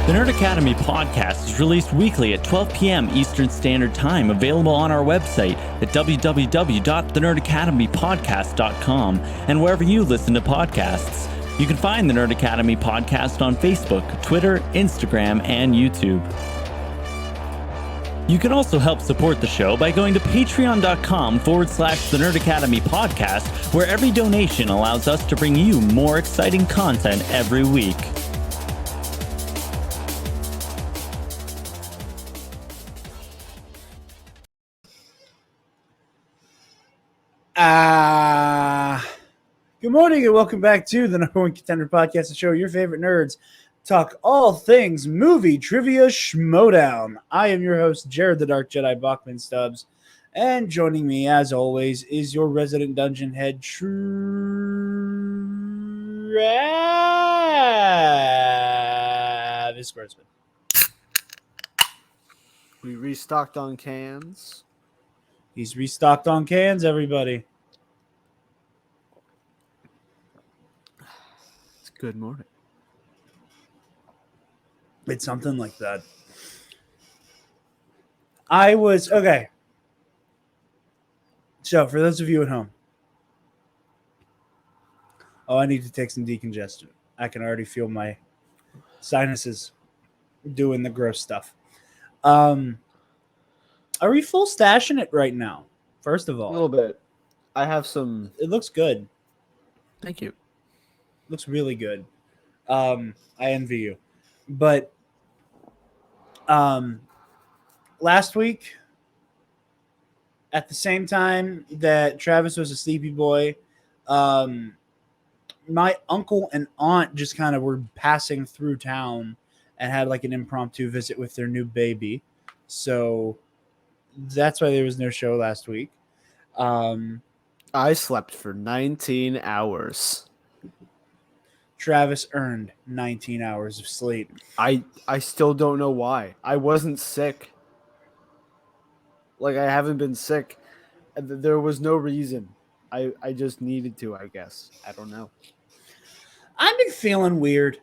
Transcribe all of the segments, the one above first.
The Nerd Academy podcast is released weekly at 12 p.m. Eastern Standard Time, available on our website at www.thenerdacademypodcast.com and wherever you listen to podcasts. You can find the Nerd Academy podcast on Facebook, Twitter, Instagram, and YouTube. You can also help support the show by going to patreon.com/The Nerd Academy podcast, where every donation allows us to bring you more exciting content every week. Good morning and welcome back to the number one Contender podcast, the show your favorite nerds talk all things movie trivia schmodown. I am your host, Jarod the Dark Jedi Bachman Stubbs, and joining me as always is your resident dungeon head, Travis Grossman. We restocked on cans. He's restocked on cans, everybody. It's good morning. It's something like that. Okay. So, for those of you at home, I need to take some decongestant. I can already feel my sinuses doing the gross stuff. Are we full stashing it right now? First of all, A little bit. I have some. it looks good. Thank you. Looks really good. I envy you. But last week, at the same time that Travis was a sleepy boy, my uncle and aunt just kind of were passing through town and had like an impromptu visit with their new baby. So that's why there was no show last week. I slept for 19 hours. Travis earned 19 hours of sleep. I still don't know why. I wasn't sick. Like, I haven't been sick. There was no reason. I just needed to, I guess. I don't know. I've been feeling weird.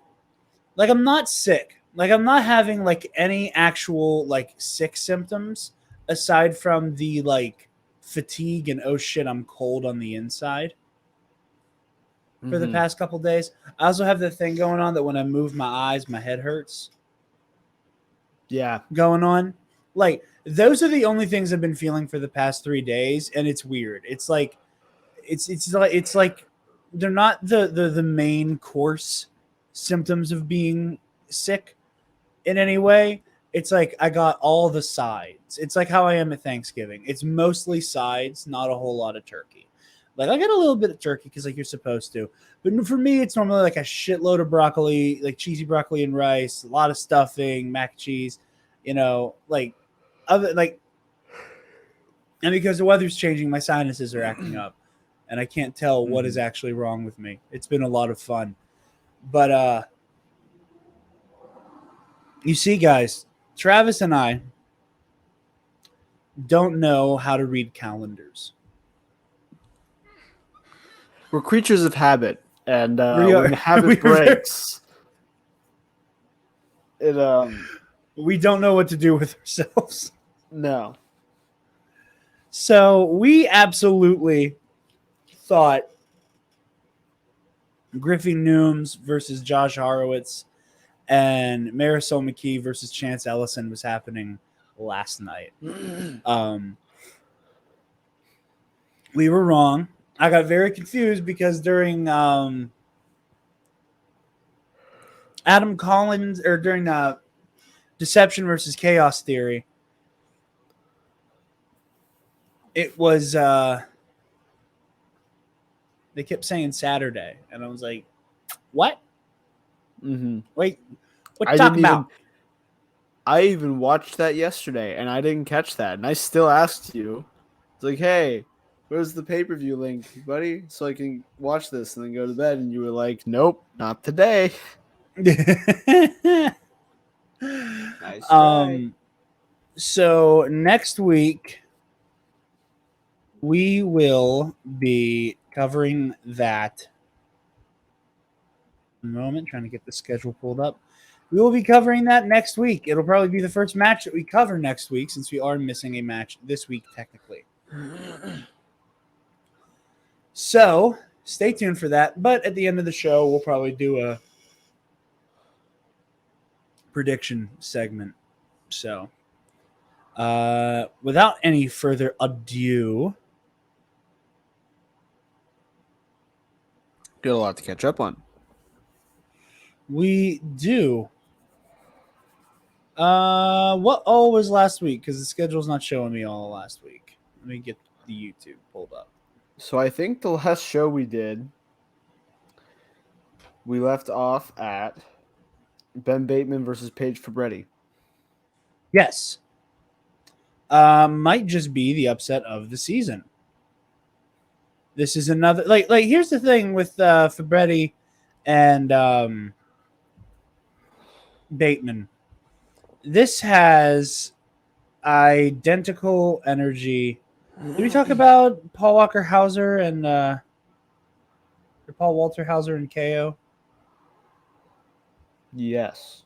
Like, I'm not sick. Like, I'm not having, like, any actual, like, sick symptoms aside from the, like, fatigue and, oh, shit, I'm cold on the inside for the past couple days. I also have the thing going on that when I move my eyes, my head hurts. Yeah. Going on. Like, those are the only things I've been feeling for the past 3 days, and it's weird. It's like they're not the main course symptoms of being sick in any way. It's like I got all the sides. It's like how I am at Thanksgiving. It's mostly sides, not a whole lot of turkey. Like, I get a little bit of turkey because, like, you're supposed to. But for me, it's normally like a shitload of broccoli, like cheesy broccoli and rice, a lot of stuffing, mac and cheese, and because the weather's changing, my sinuses are acting up, and I can't tell what is actually wrong with me. It's been a lot of fun. But you see, guys, Travis and I don't know how to read calendars. We're creatures of habit. And when habit breaks, we don't know what to do with ourselves. No. So we absolutely thought Griffin Nooms versus Josh Horowitz and Marisol McKee versus Chance Ellison was happening last night. We were wrong. I got very confused because during during Deception versus Chaos Theory, it was they kept saying Saturday, and I was like, what? Wait, what you talking about? I even watched that yesterday, and I didn't catch that. And I still asked you. It's like, hey, where's the pay-per-view link, buddy? So I can watch this and then go to bed. And you were like, nope, not today. Nice try. So next week, we will be covering that. A moment, trying to get the schedule pulled up. We will be covering that next week. It'll probably be the first match that we cover next week since we are missing a match this week, technically. So stay tuned for that. But at the end of the show, we'll probably do a prediction segment. So without any further ado, Got a lot to catch up on. we do. What all was last week? Because the schedule's not showing me all last week. Let me get the YouTube pulled up. So I think the last show we did, we left off at Ben Bateman versus Paige Fabretti. Yes. Might just be the upset of the season. This is another like here's the thing with Fabretti and Bateman. This has identical energy. Did we talk about Paul Walker Hauser and Paul Walter Hauser and KO? Yes.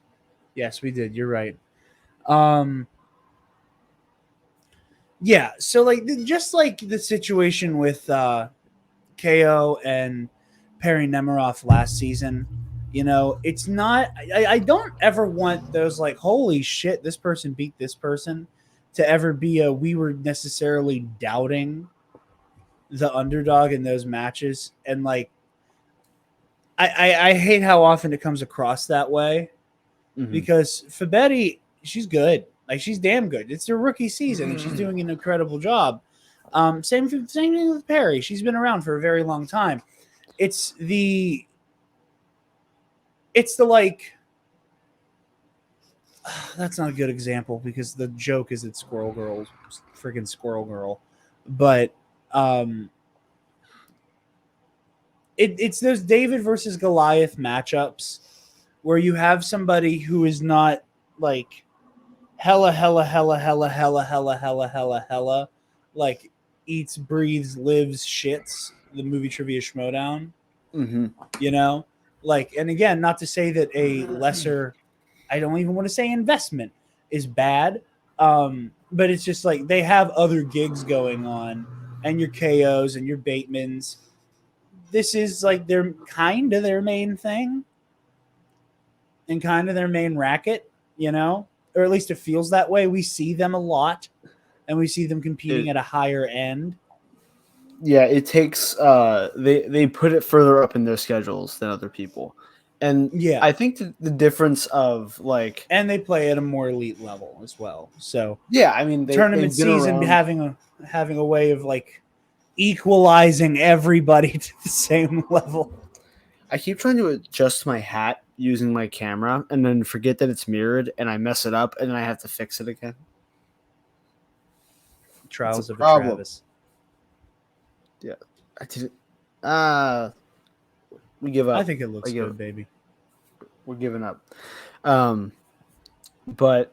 Yes, we did. You're right. Yeah, so like just like the situation with KO and Perry Nemiroff last season, you know, it's not. I don't ever want those like, holy shit, this person beat this person, to ever be a we were necessarily doubting the underdog in those matches, and like I hate how often it comes across that way. Because Fabretti, she's good. Like, she's damn good. It's her rookie season, and she's doing an incredible job. Same thing with Perry. She's been around for a very long time. It's the like, that's not a good example because the joke is it's Squirrel Girl, freaking Squirrel Girl. But it's those David versus Goliath matchups where you have somebody who is not like hella, like eats, breathes, lives, shits, the movie Trivia Schmodown. You know? Like, and again, not to say that a lesser, I don't even want to say investment is bad, but it's just like they have other gigs going on, and your KOs and your Batemans. This is like their kind of their main thing and kind of their main racket, you know, or at least it feels that way. We see them a lot, and we see them competing at a higher end. Yeah, it takes they put it further up in their schedules than other people. And yeah, I think the difference of like, and they play at a more elite level as well. So yeah, I mean, tournament season having a way of like equalizing everybody to the same level. I keep trying to adjust my hat using my camera and then forget that it's mirrored, and I mess it up, and then I have to fix it again. Trials of a Travis. Yeah, I did. We give up. I think it looks good, baby. We're giving up. But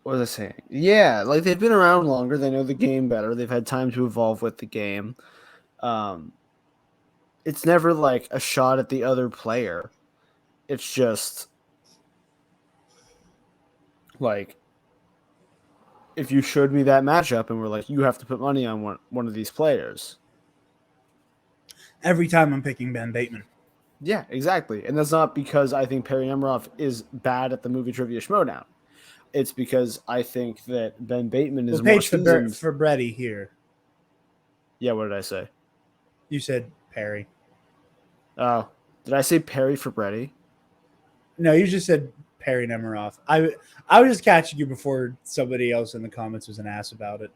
what was I saying? Yeah, like they've been around longer. They know the game better. They've had time to evolve with the game. It's never like a shot at the other player. It's just like, if you showed me that matchup and we're like, you have to put money on one of these players. Every time I'm picking Ben Bateman. Yeah, exactly. And that's not because I think Perry Nemiroff is bad at the movie Trivia Schmodown. It's because I think that Ben Bateman is more seasoned. Fabretti here. Yeah, what did I say? You said Perry. Oh, did I say Perry Fabretti? No, you just said Perry Nemiroff. I was just catching you before somebody else in the comments was an ass about it.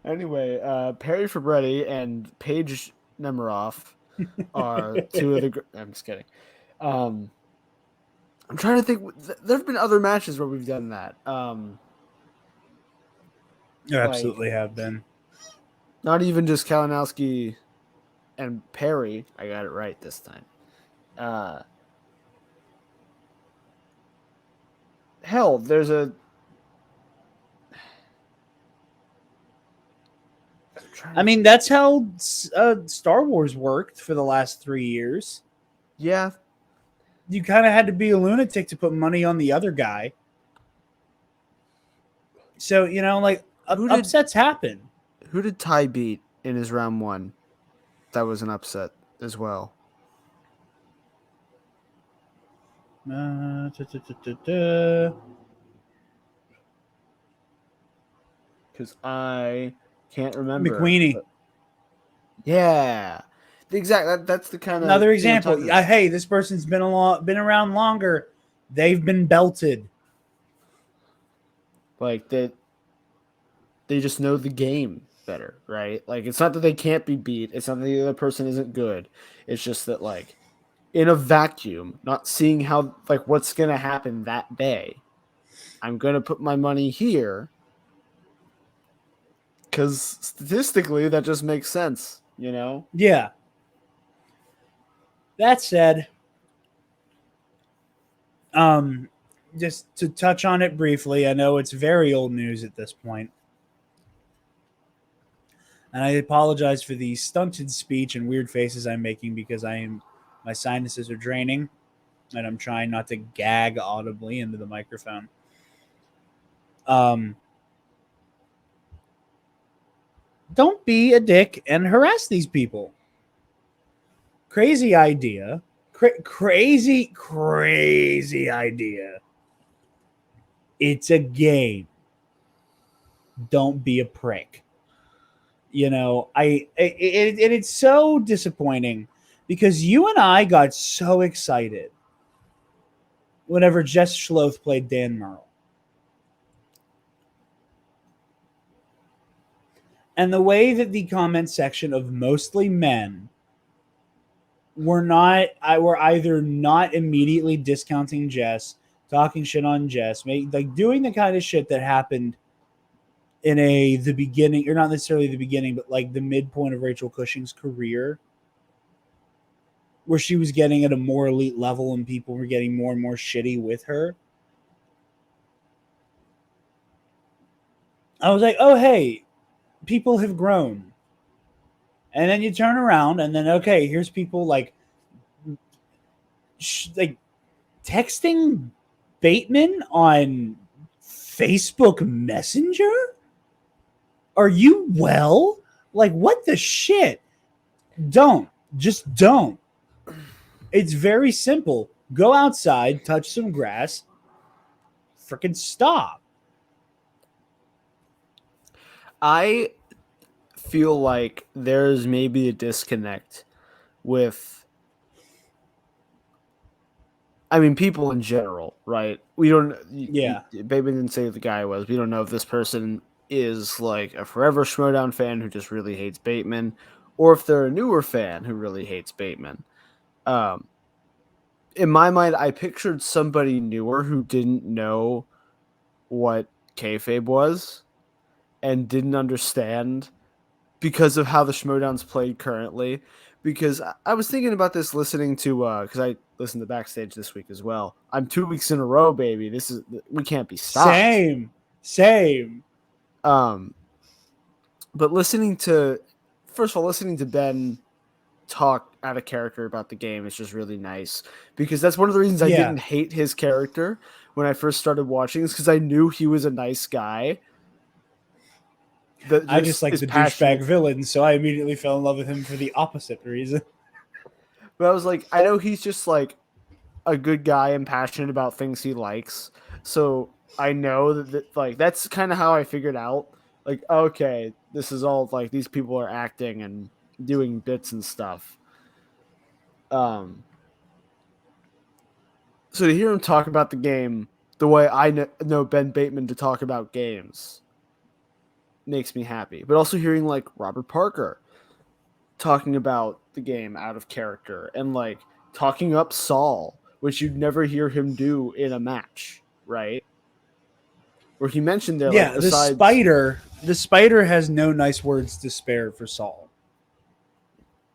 Anyway, Perry Fabretti and Paige Nemiroff are two of the. I'm just kidding. I'm trying to think. There have been other matches where we've done that. You absolutely have been. Not even just Kalinowski and Perry. I got it right this time. Hell, there's a. I mean, that's how Star Wars worked for the last 3 years. Yeah. You kind of had to be a lunatic to put money on the other guy. So, like, upsets happen. Who did Ty beat in his round 1? That was an upset as well. Because I can't remember. McQueenie. Yeah. That's the kind of another example. Hey, this person's been around longer. They've been belted. Like that, they just know the game better, right? Like it's not that they can't be beat. It's not that the other person isn't good. It's just that like in a vacuum, not seeing how like what's gonna happen that day. I'm gonna put my money here because statistically that just makes sense, you know? Yeah. That said, just to touch on it briefly, I know it's very old news at this point. And I apologize for the stunted speech and weird faces I'm making because my sinuses are draining and I'm trying not to gag audibly into the microphone. Don't be a dick and harass these people. Crazy idea. Crazy idea. It's a game. Don't be a prick. It's so disappointing because you and I got so excited whenever Jess Schloth played Dan Merle. And the way that the comment section of mostly men were either not immediately discounting Jess, talking shit on Jess, doing the kind of shit that happened in the beginning, or not necessarily the beginning, but like the midpoint of Rachel Cushing's career, where she was getting at a more elite level and people were getting more and more shitty with her. I was like, oh, hey, people have grown. And then you turn around and then, okay, here's people like texting Bateman on Facebook Messenger? Are you well? Like, what the shit? Just don't. It's very simple. Go outside, touch some grass, freaking stop. I feel like there's maybe a disconnect with, I mean, people in general, right? We don't, Baby didn't say who the guy was. We don't know if this person is like a forever Schmoedown fan who just really hates Bateman, or if they're a newer fan who really hates Bateman. In my mind, I pictured somebody newer who didn't know what kayfabe was and didn't understand because of how the Schmoedown's played currently. Because I was thinking about this listening to, because I listened to Backstage this week as well. I'm 2 weeks in a row, baby. We can't be stopped. Same. But listening to Ben talk out of character about the game is just really nice, because that's one of the reasons I didn't hate his character when I first started watching, is because I knew he was a nice guy. I just like the douchebag villain, so I immediately fell in love with him for the opposite reason. But I was like, I know he's just like a good guy and passionate about things he likes. So I know that like that's kind of how I figured out, like, okay, this is all like these people are acting and doing bits and stuff. So to hear him talk about the game the way I know Ben Bateman to talk about games makes me happy. But also hearing like Robert Parker talking about the game out of character and like talking up Saul, which you'd never hear him do in a match, right? Where he mentioned there, like, the spider has no nice words to spare for Saul.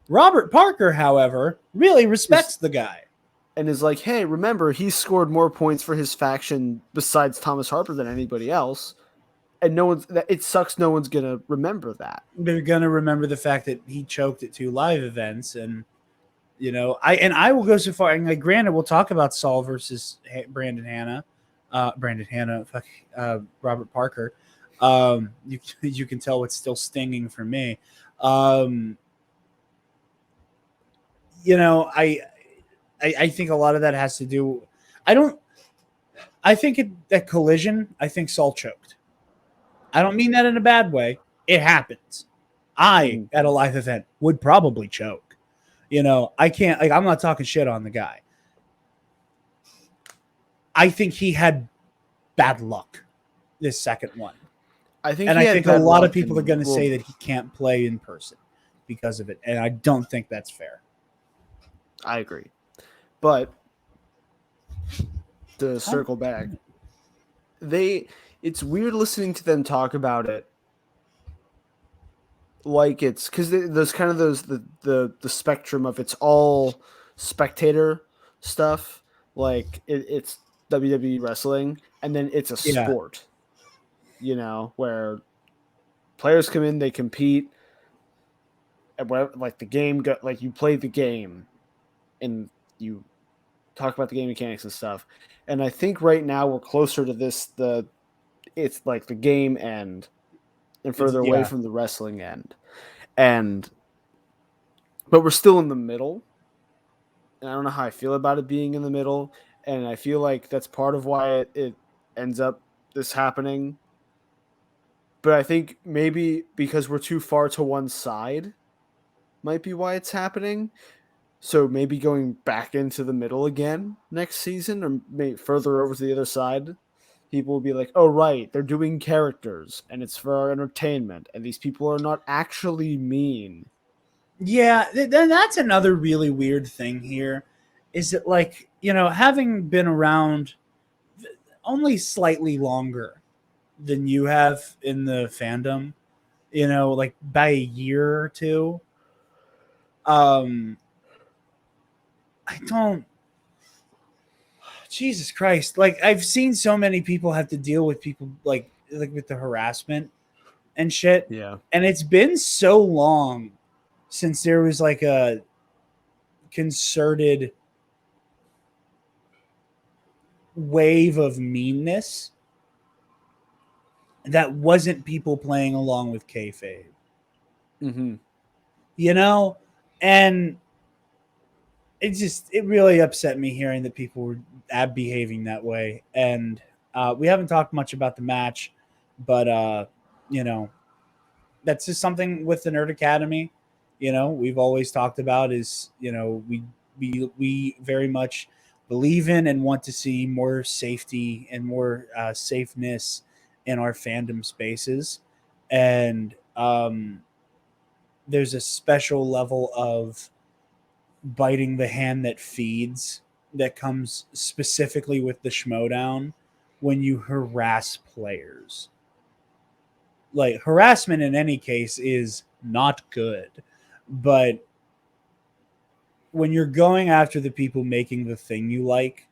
Robert Parker, however, really respects the guy. And is like, hey, remember, he scored more points for his faction besides Thomas Harper than anybody else. and it sucks. No one's gonna remember that. They're gonna remember the fact that he choked at 2 live events, and I will go so far. And like, granted, we'll talk about Saul versus Brandon Hanna, Robert Parker. You can tell what's still stinging for me. I think a lot of that has to do. I think at Collision, I think Saul choked. I don't mean that in a bad way. It happens. At a live event, would probably choke. I can't, I'm not talking shit on the guy. I think he had bad luck this second one. I think a lot of people are going to say that he can't play in person because of it. And I don't think that's fair. I agree. But to circle back, it's weird listening to them talk about it. Like it's because there's kind of the spectrum of it's all spectator stuff, like it's WWE wrestling, and then it's a sport, where players come in, they compete, and like the game, like you play the game, and you talk about the game mechanics and stuff. And I think right now we're closer to this. It's like the game end and further away from the wrestling end. But we're still in the middle. And I don't know how I feel about it being in the middle. And I feel like that's part of why it ends up this happening. But I think maybe because we're too far to one side might be why it's happening. So maybe going back into the middle again next season, or maybe further over to the other side, people will be like, oh, right, they're doing characters, and it's for our entertainment, and these people are not actually mean. Yeah, then that's another really weird thing here, is that, like, having been around only slightly longer than you have in the fandom, like by a year or two, Jesus Christ. Like, I've seen so many people have to deal with people like with the harassment and shit. Yeah. And it's been so long since there was like a concerted wave of meanness that wasn't people playing along with kayfabe. Mm-hmm. And it really upset me hearing that people were behaving that way. And we haven't talked much about the match, but that's just something with the Nerd Academy. We've always talked about is, we very much believe in and want to see more safety and more safeness in our fandom spaces. And there's a special level of biting the hand that feeds that comes specifically with the Schmodown when you harass players. Like, harassment in any case is not good, but when you're going after the people making the thing you like,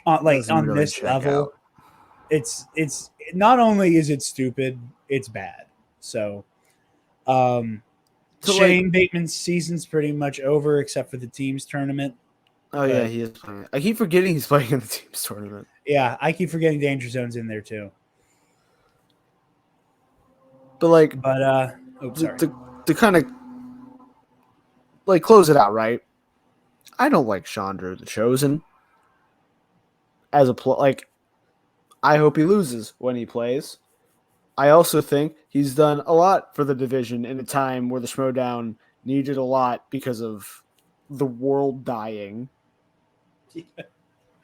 on really this level, it's not only is it stupid, it's bad. So Shane Bateman's season's pretty much over except for the teams tournament. Oh, yeah, he is playing. I keep forgetting he's playing in the teams tournament. Yeah, I keep forgetting Danger Zone's in there too. But sorry. To kind of close it out, right? I don't like Chandra the Chosen as a I hope he loses when he plays. I also think he's done a lot for the division in a time where the Schmodown needed a lot because of the world dying. Yeah.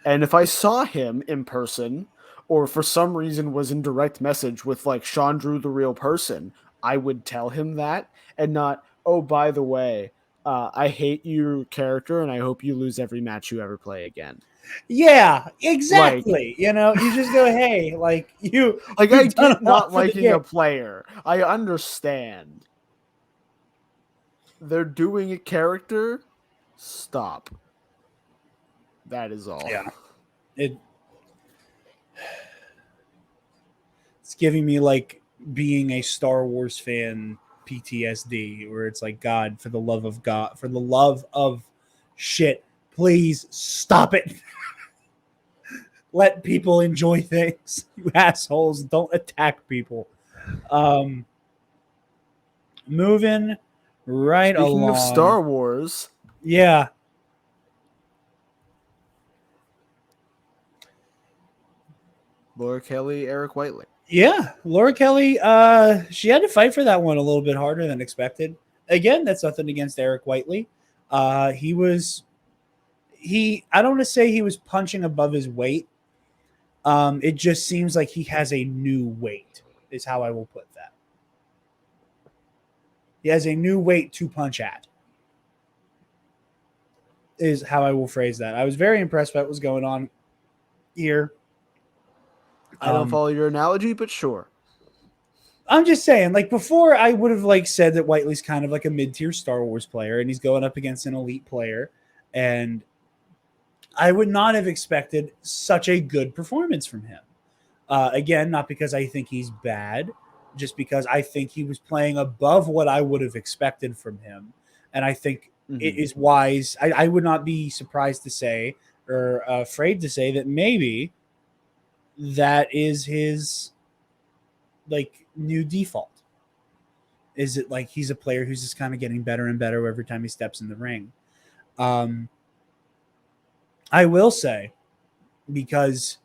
And if I saw him in person, or for some reason was in direct message with Chandru the real person, I would tell him that and not, oh, by the way, I hate your character and I hope you lose every match you ever play again. Yeah, exactly. You just go, hey, I get not liking a player. I understand. They're doing a character. Stop. That is all. Yeah. It's giving me like being a Star Wars fan PTSD, where it's like, God, for the love of God, for the love of shit, please stop it. Let people enjoy things. You assholes, don't attack people. Moving right Speaking along. of Star Wars, Yeah. Laura Kelly, Eric Whiteley. Yeah, Laura Kelly, she had to fight for that one a little bit harder than expected. Again, that's nothing against Eric Whiteley. I don't want to say he was punching above his weight. It just seems like he has a new weight, is how I will put that. He has a new weight to punch at, is how I will phrase that. I was very impressed by what was going on here. I don't follow your analogy, but sure. I'm just saying, like, before I would have like said that Whiteley's kind of like a mid-tier Star Wars player, and he's going up against an elite player, and I would not have expected such a good performance from him. Again, not because I think he's bad, just because I think he was playing above what I would have expected from him, and I think it is wise. I would not be surprised to say, or afraid to say, that maybe that is his like new default. Is it like he's a player who's just kind of getting better and better every time he steps in the ring? I will say, because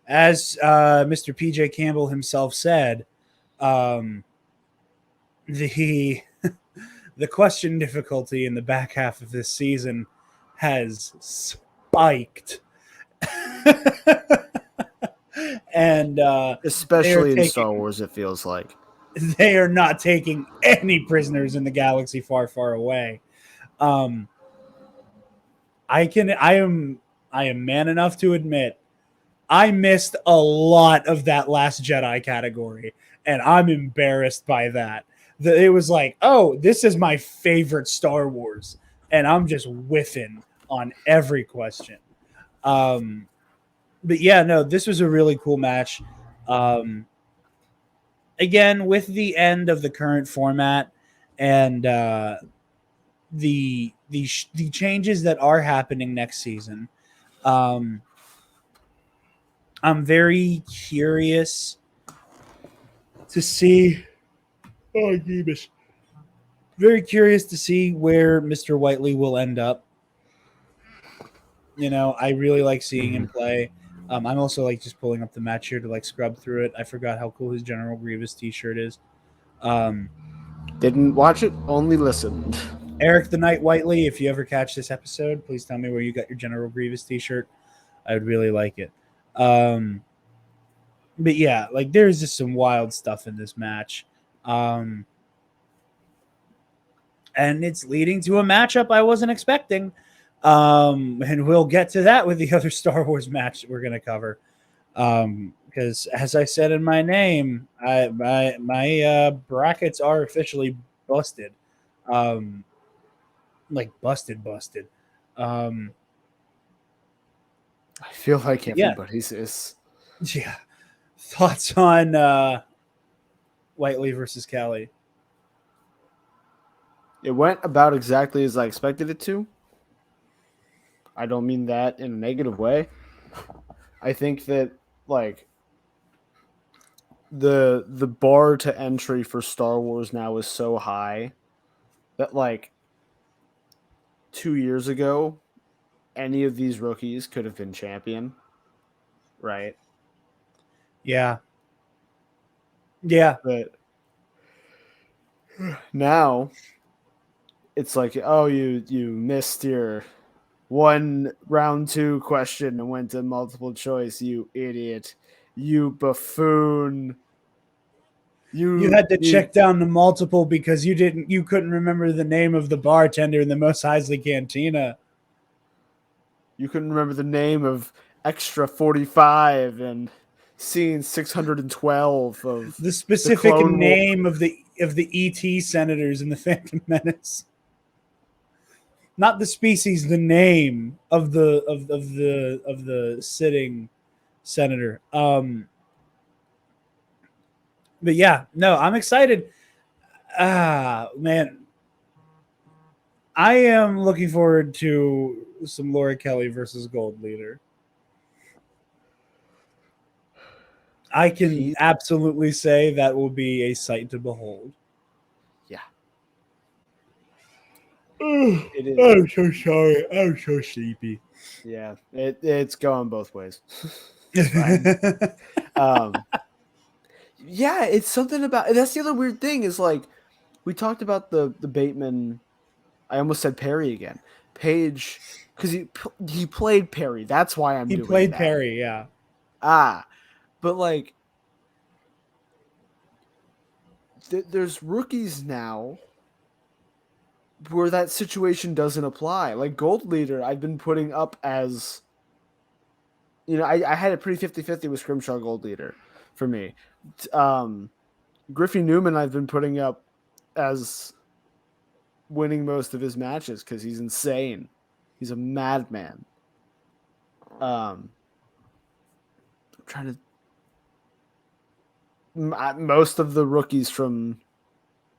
as Mr. PJ Campbell himself said, the the question difficulty in the back half of this season has spiked. And especially in Star Wars, it feels like they are not taking any prisoners in the galaxy far, far away. I am man enough to admit I missed a lot of that Last Jedi category, and I'm embarrassed by that. It was like, oh, this is my favorite Star Wars, and I'm just whiffing on every question. But yeah, no, this was a really cool match. Again, with the end of the current format and the changes that are happening next season, I'm very curious to see. Oh, goodness. Very curious to see where Mr. Whiteley will end up. You know, I really like seeing him play. I'm also like just pulling up the match here to like scrub through it. I forgot how cool his General Grievous t-shirt is. Didn't watch it, only listened. Eric the Knight Whiteley, if you ever catch this episode, please tell me where you got your General Grievous t-shirt. I would really like it. But yeah, like there's just some wild stuff in this match. And it's leading to a matchup I wasn't expecting. And we'll get to that with the other Star Wars match that we're going to cover. Because as I said in my name, my brackets are officially busted. Like busted. I feel like everybody's is. Yeah. Thoughts on Whiteley versus Kelly? It went about exactly as I expected it to. I don't mean that in a negative way. I think that like the bar to entry for Star Wars now is so high that like 2 years ago, any of these rookies could have been champion, right? Yeah. Yeah. But now it's like, oh, you missed your 1 round 2 question and went to multiple choice, you idiot, you buffoon. You had to check down the multiple because you couldn't remember the name of the bartender in the Mos Eisley Cantina. You couldn't remember the name of Extra 45 and Scene 612 of the specific the name of the ET senators in the Phantom Menace. Not the species, the name of the sitting senator. But yeah, no, I'm excited. Man, I am looking forward to some Laura Kelly versus Gold Leader. I can absolutely say that will be a sight to behold. Yeah. It is. I'm so sorry. I'm so sleepy. Yeah, it's going both ways. It's fine. Yeah, it's something about that's the other weird thing is like we talked about the Bateman. I almost said Perry again. Page because he played Perry. That's why I'm He doing played that. Perry, yeah. But like there's rookies now where that situation doesn't apply. Like Gold Leader, I've been putting up as I had a pretty 50-50 with Scrimshaw Gold Leader for me. Griffey Newman I've been putting up as winning most of his matches because he's insane. He's a madman. I'm trying to. Most of the rookies from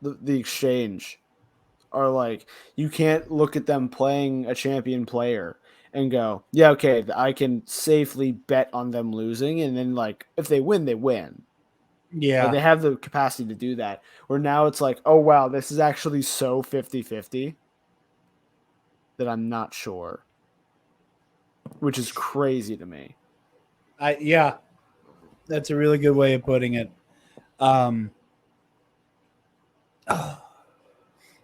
the exchange are like you can't look at them playing a champion player and go, yeah, okay, I can safely bet on them losing, and then like if they win, they win. Yeah. Like, they have the capacity to do that. Where now it's like, oh wow, this is actually so 50-50 that I'm not sure. Which is crazy to me. Yeah. That's a really good way of putting it.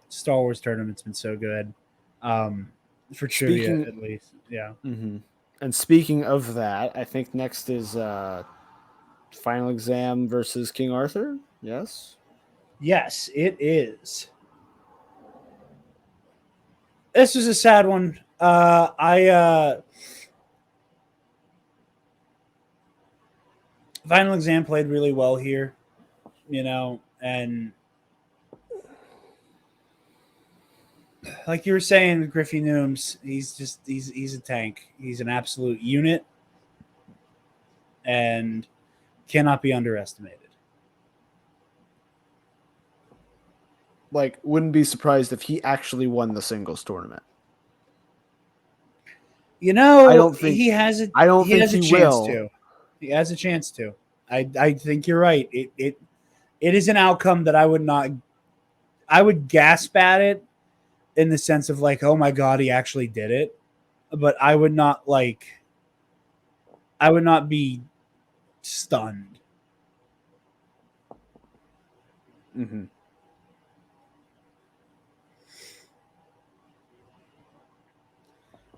Star Wars tournament's been so good. For trivia at least. Yeah. Mm-hmm. And speaking of that, I think next is Final Exam versus King Arthur. Yes. Yes, it is. This was a sad one. Final Exam played really well here, and like you were saying with Griffey Nooms, he's a tank. He's an absolute unit and cannot be underestimated. Like, wouldn't be surprised if he actually won the singles tournament. I don't think he has a chance to. I think you're right. It is an outcome that I would gasp at it in the sense of like, oh my God, he actually did it. But I would not be stunned. Mm-hmm.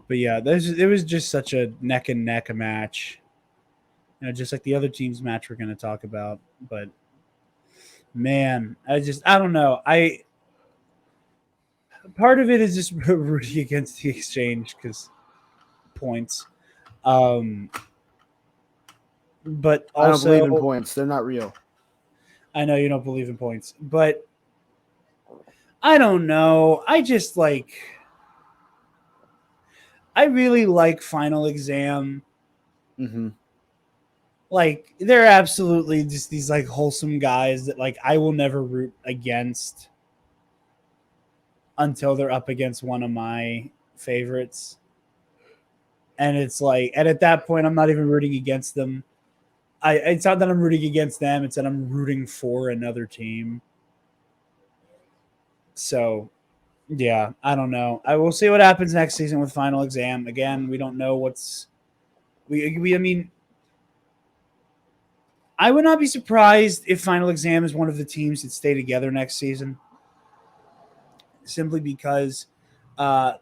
But yeah, it was just such a neck and neck match. Just like the other team's match we're going to talk about. But man, I don't know. Part of it is just rooting against the exchange because points. But also, I don't believe in points. They're not real. I know you don't believe in points, but I don't know. I really like Final Exam. Mm-hmm. Like, they're absolutely just these like wholesome guys that like I will never root against until they're up against one of my favorites. And it's like, and at that point, I'm not even rooting against them. It's not that I'm rooting against them. It's that I'm rooting for another team. So, yeah, I don't know. I will see what happens next season with Final Exam. Again, we don't know I mean, I would not be surprised if Final Exam is one of the teams that stay together next season. Simply because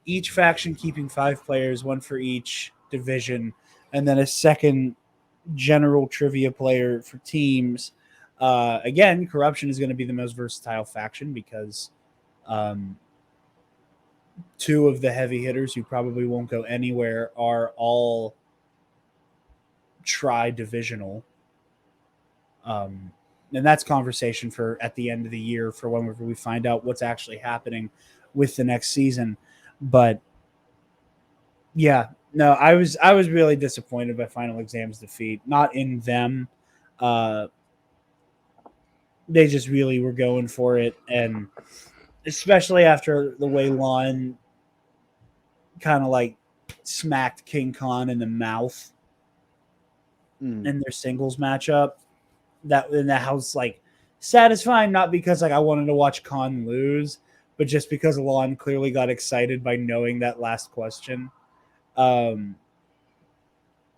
each faction keeping 5 players, one for each division, and then a second general trivia player for teams. Again, Corruption is going to be the most versatile faction because 2 of the heavy hitters who probably won't go anywhere are all tri-divisional. And that's conversation for at the end of the year for whenever we find out what's actually happening with the next season. But yeah, no, I was really disappointed by Final Exam's defeat. Not in them, they just really were going for it, and especially after the way Lon kind of like smacked King Khan in the mouth in their singles matchup. That was like satisfying, not because like I wanted to watch Khan lose, but just because Lon clearly got excited by knowing that last question.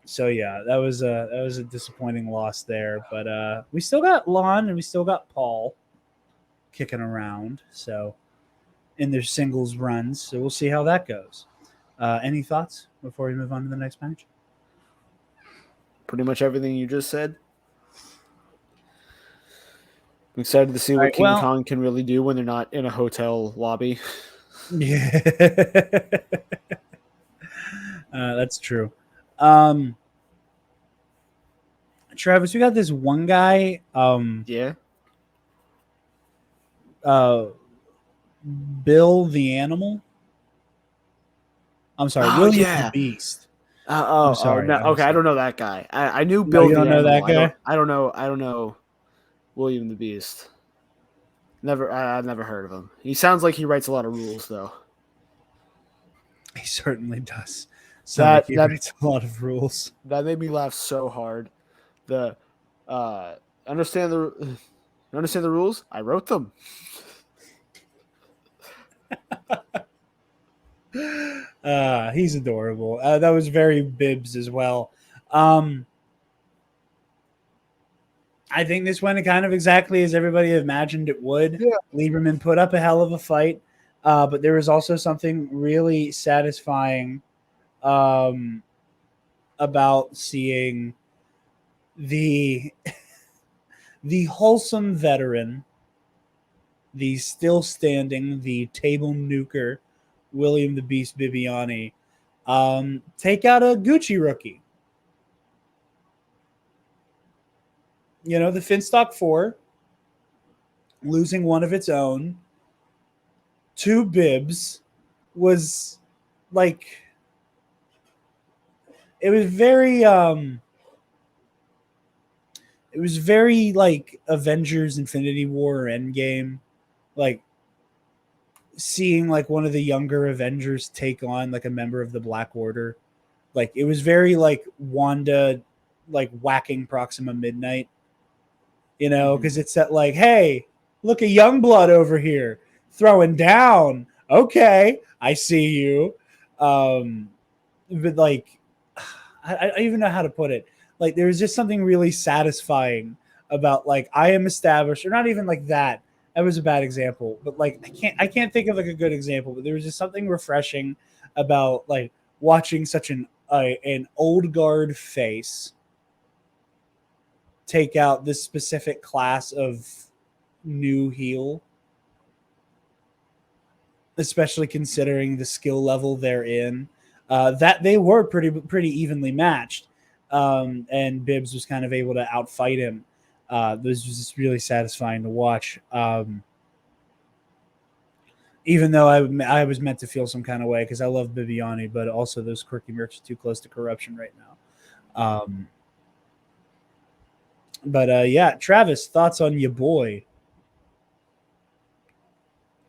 So yeah, that was a disappointing loss there, but we still got Lon and we still got Paul kicking around. So in their singles runs, so we'll see how that goes. Any thoughts before we move on to the next match? Pretty much everything you just said. I'm excited to see what Right, King Kong can really do when they're not in a hotel lobby. Yeah, that's true. Travis, we got this one guy. Yeah. Bill the Animal. I'm sorry, William the Beast. I'm sorry. No, I'm sorry. I don't know that guy. I knew No, Bill you the don't know Animal. that guy? I don't know William the Beast. I've never heard of him. He sounds like he writes a lot of rules, though. He certainly does. So he writes a lot of rules. That made me laugh so hard. The understand the rules? I wrote them. He's adorable. That was very Bibbs as well. I think this went kind of exactly as everybody imagined it would. Yeah. Lieberman put up a hell of a fight, but there was also something really satisfying about seeing the the wholesome veteran, the still standing, the table nuker, William the Beast Bibiani, take out a Gucci rookie. You know, the Finstock 4 losing one of its own to Bibbs was like, it was very like Avengers Infinity War or Endgame, like seeing like one of the younger Avengers take on like a member of the Black Order. Like it was very like Wanda like whacking Proxima Midnight. You know, because it's that like, hey, look at Youngblood over here throwing down. Okay, I see you. But like, I don't even know how to put it. Like, there was just something really satisfying about like I am established, or not even like that. That was a bad example, but like I can't think of like a good example. But there was just something refreshing about like watching such an old guard face take out this specific class of new heel, especially considering the skill level they're in. That they were pretty evenly matched, and Bibbs was kind of able to outfight him. This was just really satisfying to watch. Even though I was meant to feel some kind of way because I love Bibiani, but also those quirky mercs are too close to corruption right now. But yeah, Travis, thoughts on your boy?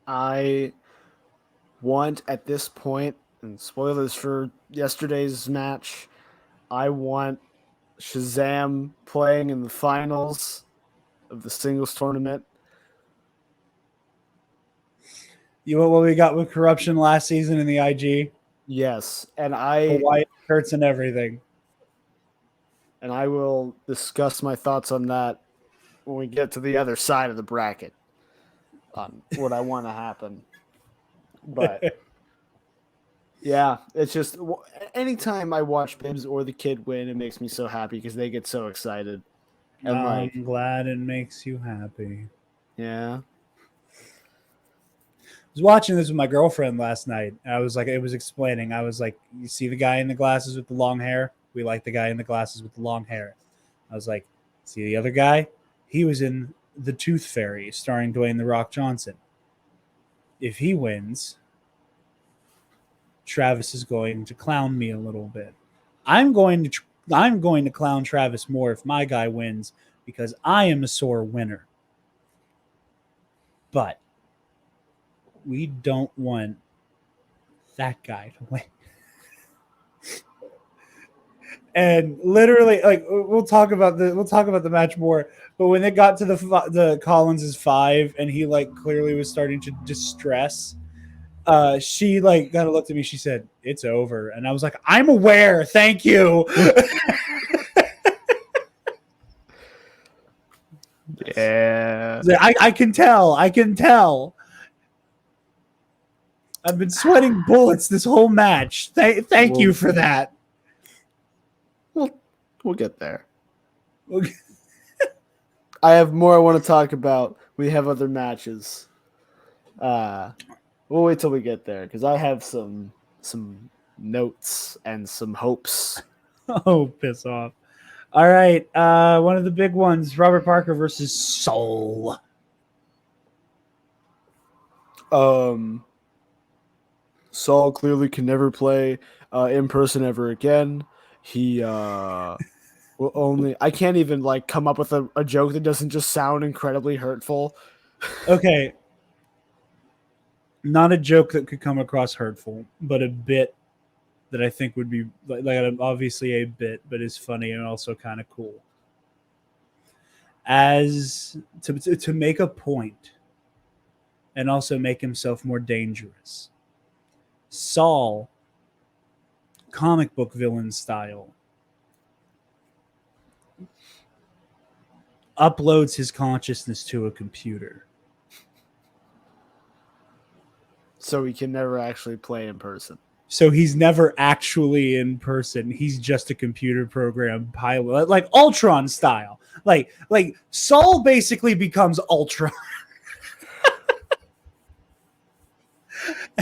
I want at this point, and spoilers for yesterday's match, I want Shazam playing in the finals of the singles tournament. You know what we got with corruption last season in the IG? Yes, and White shirts and everything. And I will discuss my thoughts on that when we get to the other side of the bracket on what I want to happen. But yeah, it's just anytime I watch Bibbs or the kid win, it makes me so happy because they get so excited. And I'm glad it makes you happy. Yeah. I was watching this with my girlfriend last night. I was like, it was explaining. I was like, you see the guy in the glasses with the long hair? We like the guy in the glasses with the long hair. I was like, see the other guy? He was in The Tooth Fairy, starring Dwayne "The Rock" Johnson. If he wins, Travis is going to clown me a little bit. I'm going to clown Travis more if my guy wins because I am a sore winner. but we don't want that guy to win. And literally, like, we'll talk about the match more. But when it got to the Collins's 5, and he like clearly was starting to distress, she like kind of looked at me. She said, "It's over," and I was like, "I'm aware. Thank you." Yeah. I can tell. I can tell. I've been sweating bullets this whole match. Thank you for that. We'll get there. I have more I want to talk about. We have other matches. We'll wait till we get there because I have some notes and some hopes. Oh, piss off. All right. One of the big ones, Robert Parker versus Soul. Saul clearly can never play in person ever again. He will only. I can't even like come up with a joke that doesn't just sound incredibly hurtful. Okay. Not a joke that could come across hurtful, but a bit that I think would be like obviously a bit, but is funny and also kind of cool. As to make a point and also make himself more dangerous. Saul, comic book villain style, uploads his consciousness to a computer. So he can never actually play in person. So he's never actually in person. He's just a computer program pilot, like Ultron style. Like Saul basically becomes Ultron.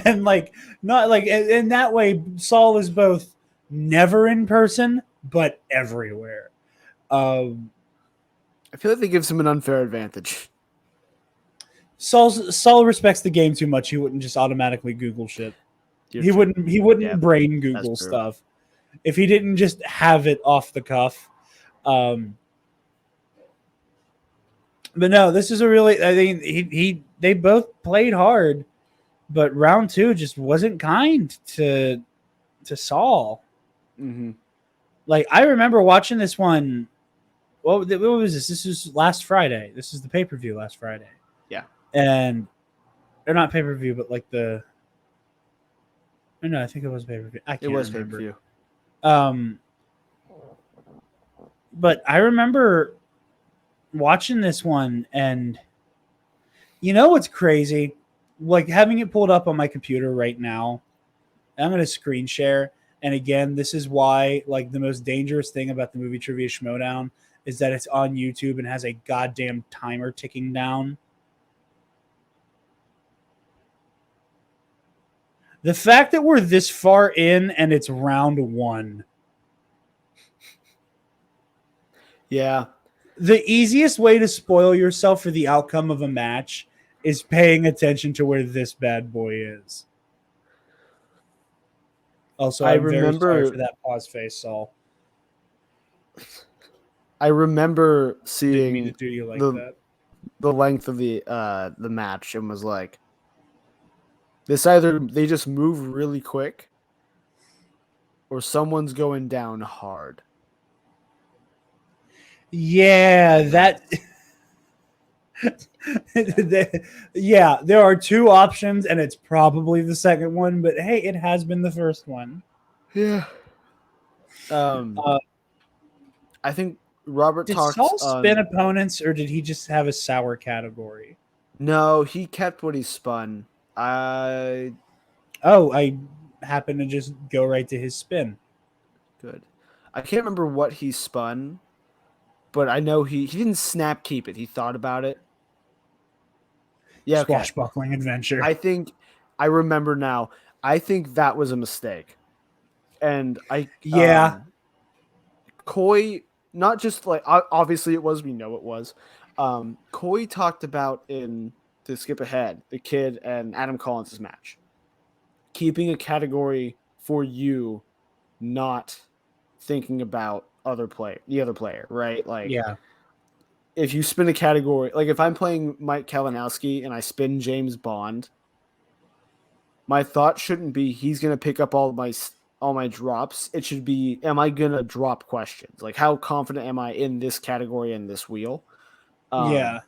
And like not like in that way, Saul is both never in person but everywhere. I feel like that gives him an unfair advantage. Saul respects the game too much. He wouldn't just automatically Google shit. He wouldn't brain Google stuff if he didn't just have it off the cuff. But no, this is a really. I think they both played hard, but round 2 just wasn't kind to Saul. Mm-hmm. Like I remember watching this one. What was this? This was last Friday. This is the pay-per-view last Friday. Yeah, and or not pay-per-view, but like the. No, I think it was pay-per-view. I can't remember. Pay-per-view. But I remember watching this one, and you know what's crazy? Like having it pulled up on my computer right now. I'm going to screen share. And again, this is why like the most dangerous thing about the Movie Trivia Schmodown is that it's on YouTube and has a goddamn timer ticking down. The fact that we're this far in and it's round 1. Yeah. The easiest way to spoil yourself for the outcome of a match is paying attention to where this bad boy is. Also, I'm very sorry for that pause face, Saul. I remember seeing the length of the match and was like, this either they just move really quick or someone's going down hard. Yeah, that. Yeah, there are 2 options, and it's probably the second one. But hey, it has been the first one. Yeah. I think Robert did talked. Saul spin opponents, or did he just have a sour category? No, he kept what he spun. I happened to just go right to his spin. Good. I can't remember what he spun, but I know he didn't snap keep it. He thought about it. Yeah, swashbuckling adventure. I remember now. I think that was a mistake, and Coy, not just like obviously it was. We know it was. Coy talked about in to skip ahead the kid and Adam Collins' match, keeping a category for you, not thinking about the other player, right? Like, yeah. if you spin a category, like if I'm playing Mike Kalinowski and I spin James Bond, my thought shouldn't be he's going to pick up all my drops. It should be, am I going to drop questions? Like, how confident am I in this category and this wheel? Yeah.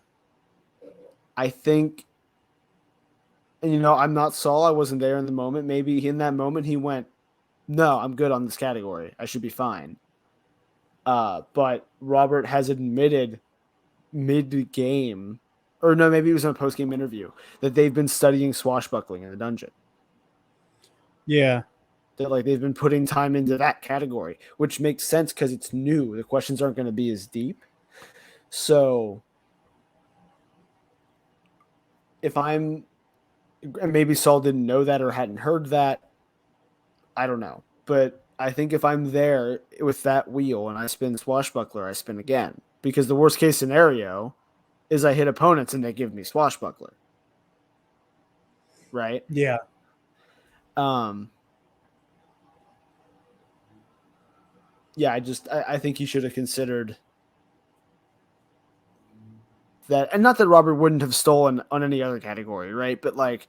I think, and I'm not Saul. I wasn't there in the moment. Maybe in that moment he went, no, I'm good on this category. I should be fine. But Robert has admitted mid-game, or no, maybe it was in a post-game interview, that they've been studying swashbuckling in the dungeon. Yeah. That like they've been putting time into that category, which makes sense because it's new. The questions aren't going to be as deep. So if and maybe Saul didn't know that or hadn't heard that, I don't know. But I think if I'm there with that wheel and I spin swashbuckler, I spin again. Because the worst case scenario is I hit opponents and they give me swashbuckler. Right? Yeah. Yeah, I think he should have considered that, and not that Robert wouldn't have stolen on any other category, right? But like,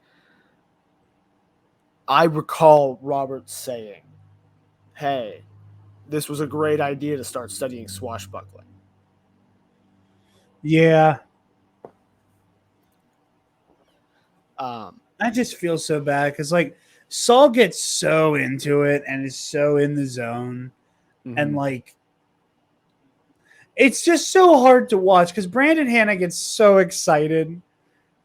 I recall Robert saying, "Hey, this was a great idea to start studying swashbuckling." Yeah. I just feel so bad because like Saul gets so into it and is so in the zone, and like it's just so hard to watch because Brandon Hanna gets so excited,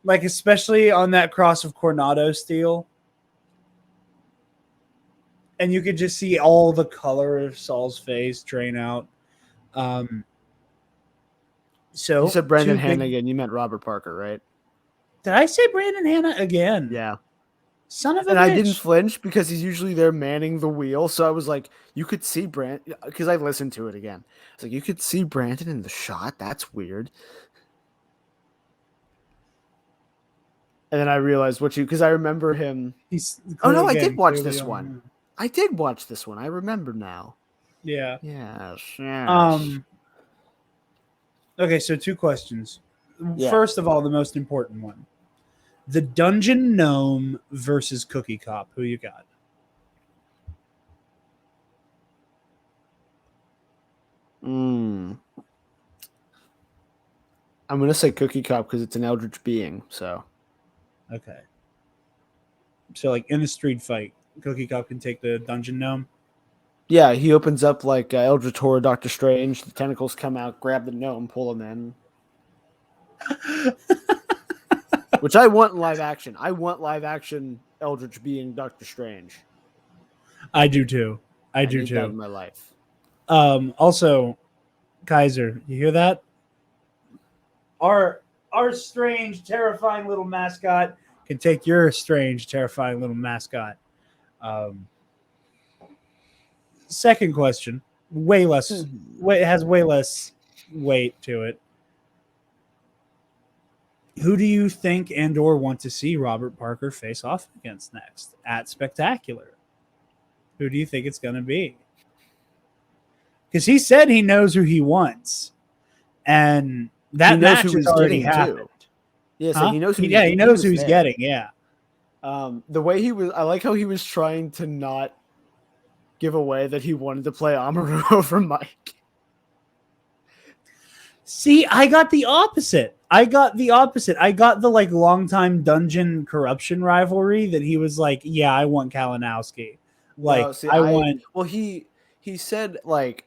like especially on that cross of Coronado steel. And you could just see all the color of Saul's face drain out. So you said Brandon Hanna again. You meant Robert Parker, right? Did I say Brandon Hanna again? Yeah. Son of a and bitch. I didn't flinch because he's usually there manning the wheel. So I was like, you could see Brandon, because I listened to it again. It's like, you could see Brandon in the shot. That's weird. And then I realized because I remember him. Oh, no, I did watch this one. I did watch this one. I remember now. Yeah. Yes. Okay, so 2 questions. Yeah. First of all, the most important one. The Dungeon Gnome versus Cookie Cop. Who you got? I'm going to say Cookie Cop because it's an eldritch being, so. Okay. So, like, in a street fight, Cookie Cop can take the Dungeon Gnome? Yeah, he opens up like Eldritch Horror Doctor Strange. The tentacles come out, grab the gnome, pull him in. Which I want in live action. I want live action Eldritch being Doctor Strange. I do too. I do need too. That in my life. Also, Kaiser, you hear that? Our strange, terrifying little mascot can take your strange, terrifying little mascot. Second question, it has way less weight to it. Who do you think and or want to see Robert Parker face off against next at Spectacular? Who do you think it's going to be? Because he said he knows who he wants, and that match has already happened. Yeah, so he knows who. He knows who he's getting. Yeah. The way he was, I like how he was trying to not give away that he wanted to play Amaru over Mike. See, I got the opposite. I got the like longtime dungeon corruption rivalry that he was like, yeah, I want Kalinowski. Like, no, see, I want. Well, he said like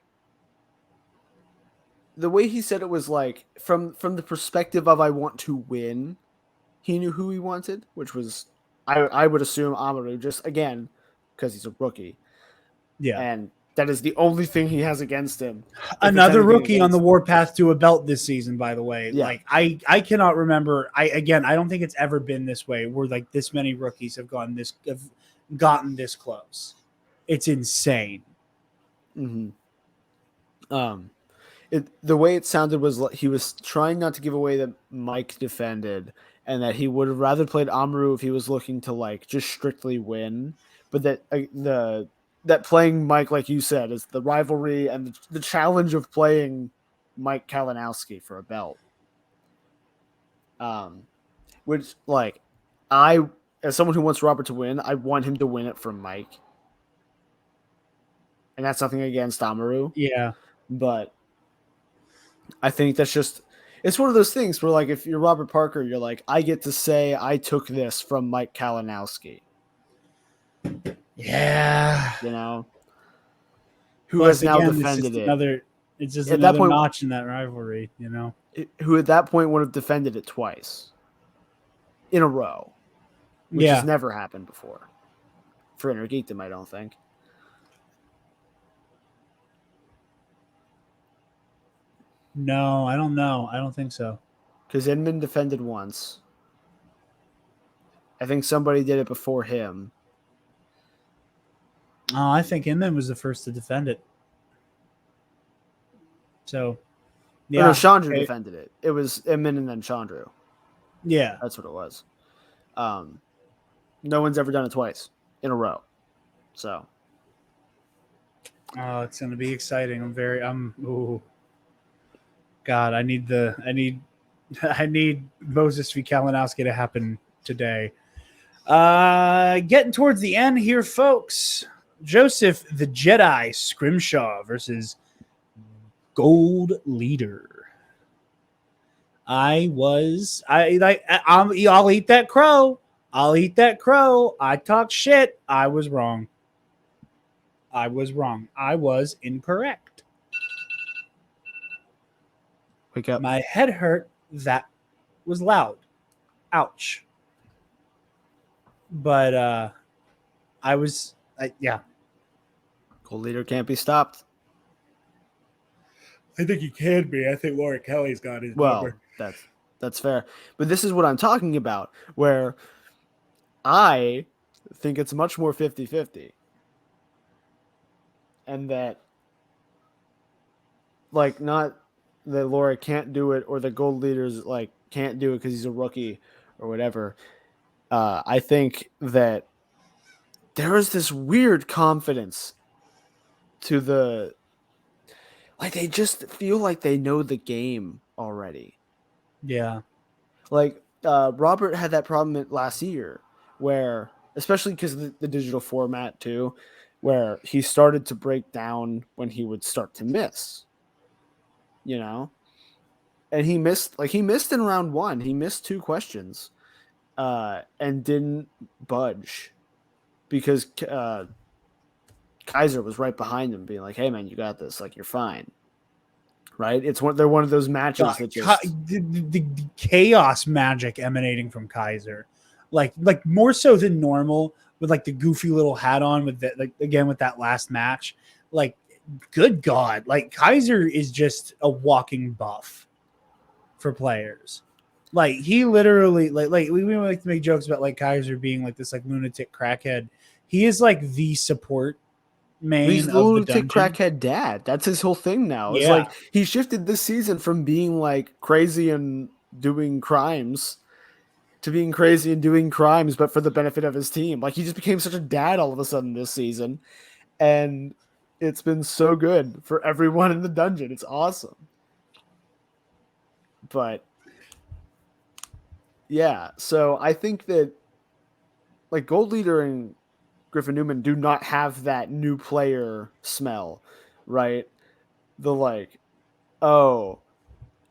the way he said it was like from the perspective of I want to win. He knew who he wanted, which was I would assume Amaru, just again because he's a rookie. Yeah, and that is the only thing he has against him. Another rookie on the warpath to a belt this season, by the way. Yeah. Like I cannot remember. I don't think it's ever been this way where like this many rookies have gotten this close. It's insane. Mm-hmm. The way it sounded was like he was trying not to give away that Mike defended, and that he would have rather played Amaru if he was looking to like just strictly win, but that that playing Mike, like you said, is the rivalry and the challenge of playing Mike Kalinowski for a belt. Which, like, as someone who wants Robert to win, I want him to win it from Mike. And that's nothing against Amaru. Yeah. But I think that's just, it's one of those things where, like, if you're Robert Parker, you're like, I get to say I took this from Mike Kalinowski. Yeah. You know? Who Plus, has now again, defended it. It's just At that another point- notch in that rivalry, you know? Who at that point would have defended it twice in a row. Which has never happened before. For Intergeekdom, I don't think. No, I don't know. I don't think so. Because Inman defended once. I think somebody did it before him. Oh, I think Inman was the first to defend it. So, Yeah. No, Chandru defended it. It was Inman and then Chandru. Yeah. That's what it was. No one's ever done it twice in a row. So. Oh, it's going to be exciting. Ooh. God, I need Moses v. Kalinowski to happen today. Getting towards the end here, folks. Joseph the Jedi Scrimshaw versus Gold Leader. I'll eat that crow. I talked shit. I was wrong. I was incorrect. Wake up. My head hurt. That was loud. Ouch. But yeah. Gold Leader can't be stopped. I think he can be. I think Laura Kelly's got his number. That's fair. But this is what I'm talking about, where I think it's much more 50-50. And that, like, not that Laura can't do it or the Gold Leader's, like, can't do it because he's a rookie or whatever. I think that there is this weird confidence to the, like, they just feel like they know the game already. Yeah. Like, Robert had that problem last year where, especially because of the digital format too, where he started to break down when he would start to miss, you know, and he missed in round one. He missed 2 questions and didn't budge because Kaiser was right behind him being like, hey man, you got this. Like, you're fine. Right. They're one of those matches that just the chaos magic emanating from Kaiser, like more so than normal, with like the goofy little hat on with that, like, again with that last match. Like, good God, like Kaiser is just a walking buff for players. Like, he literally like we like to make jokes about like Kaiser being like this like lunatic crackhead. He is like the support main. He's the lunatic crackhead dad. That's his whole thing now. It's like he shifted this season from being like crazy and doing crimes to being crazy and doing crimes, but for the benefit of his team. Like, he just became such a dad all of a sudden this season, and it's been so good for everyone in the dungeon. It's awesome. But yeah, so I think that like Gold Leader and Griffin Newman do not have that new player smell, right? The like, oh,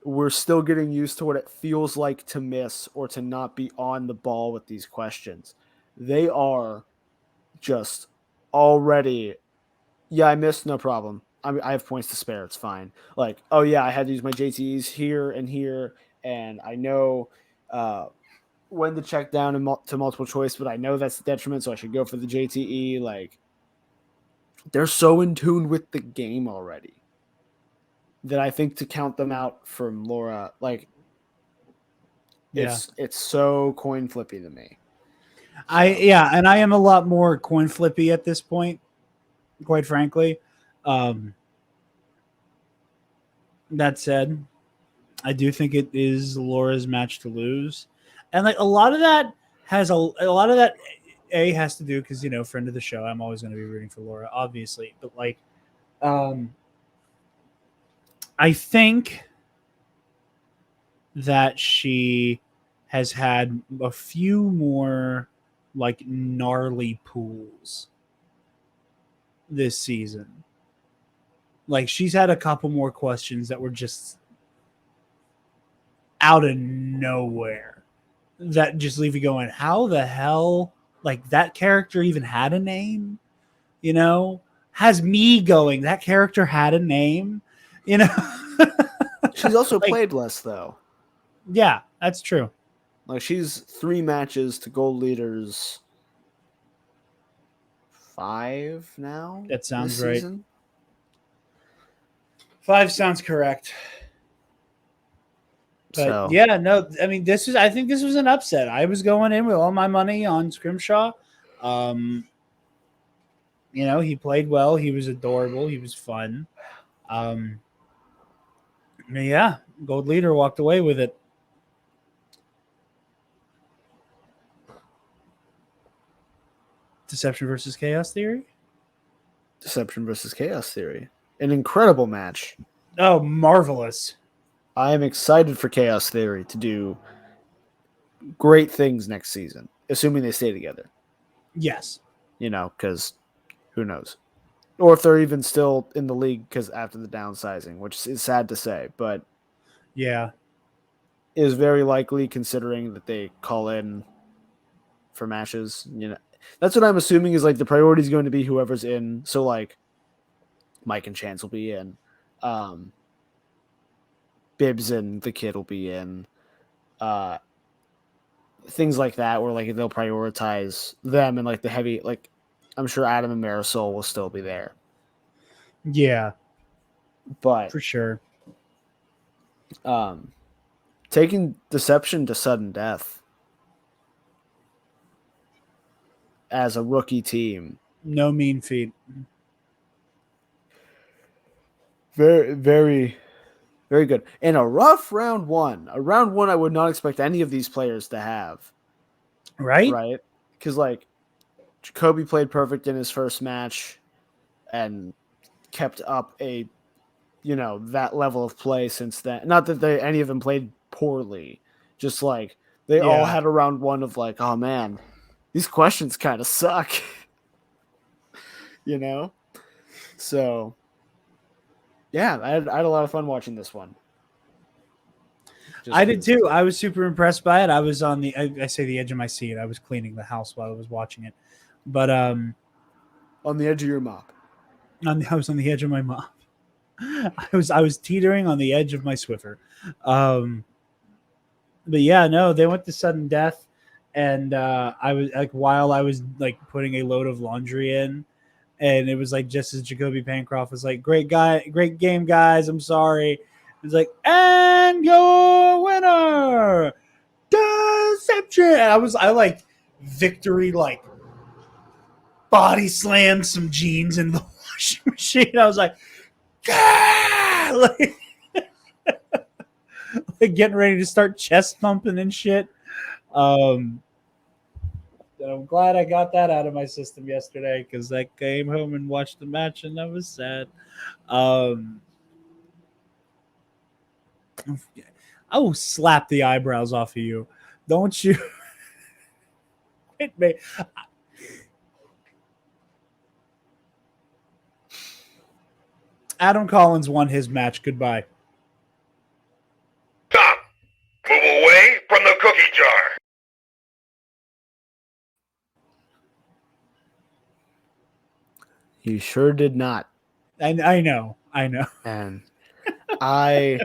we're still getting used to what it feels like to miss or to not be on the ball with these questions. They are just already, yeah, I missed, no problem. I have points to spare. It's fine. Like, oh yeah, I had to use my JTEs here and here, and I know when to check down to multiple choice, but I know that's a detriment, so I should go for the JTE. Like, they're so in tune with the game already that I think to count them out from Laura, like, it's so coin flippy to me. And I am a lot more coin flippy at this point, quite frankly. That said, I do think it is Laura's match to lose, and like a lot of that has to do because, you know, friend of the show, I'm always going to be rooting for Laura, obviously, but like, I I think that she has had a few more like gnarly pools this season. Like she's had a couple more questions that were just out of nowhere that just leave you going, how the hell, like that character even had a name, you know, has me going, that character had a name, you know. She's also Like, played less though. yeah, that's true. Like she's 3 matches to gold leaders 5 now. That sounds this right. season. 5 sounds correct. But So yeah, no, I mean, I think this was an upset. I was going in with all my money on Scrimshaw. You know, he played well. He was adorable. He was fun. Yeah, gold leader walked away with it. Deception versus Chaos Theory? Deception versus Chaos Theory. An incredible match. Oh, marvelous. I am excited for Chaos Theory to do great things next season, assuming they stay together. Yes. You know, because who knows? Or if they're even still in the league because after the downsizing, which is sad to say, but yeah, is very likely considering that they call in for matches. You know, that's what I'm assuming is like the priority is going to be whoever's in. So like Mike and Chance will be in. Bibbs and the kid will be in. Things like that where like they'll prioritize them and like the heavy, like I'm sure Adam and Marisol will still be there. Yeah. But For sure. Taking Deception to sudden death as a rookie team. No mean feat. Very, very, very good. And a rough round one. A round one I would not expect any of these players to have. Right? Right? Because, like, Jacoby played perfect in his first match and kept up that level of play since then. Not that any of them played poorly. Just, like, they all had a round one of, like, oh, man, these questions kind of suck. So, yeah, I had a lot of fun watching this one. I did too. I was super impressed by it. I was on I say the edge of my seat. I was cleaning the house while I was watching it. But on the edge of your mop. I was on the edge of my mop. I was teetering on the edge of my Swiffer. But yeah, no, they went to sudden death, and I was like, while I was like putting a load of laundry in, and it was like just as Jacoby Pancroft was like, great game, guys. I'm sorry. It was like, and your winner, Deception. And I like victory, like body slammed some jeans in the washing machine. I was like, ah! like getting ready to start chest thumping and shit. I'm glad I got that out of my system yesterday because I came home and watched the match and I was sad. I will slap the eyebrows off of you. Don't you? It may. Adam Collins won his match. Goodbye. Stop! Move away from the cookie jar! He sure did not. I know. And I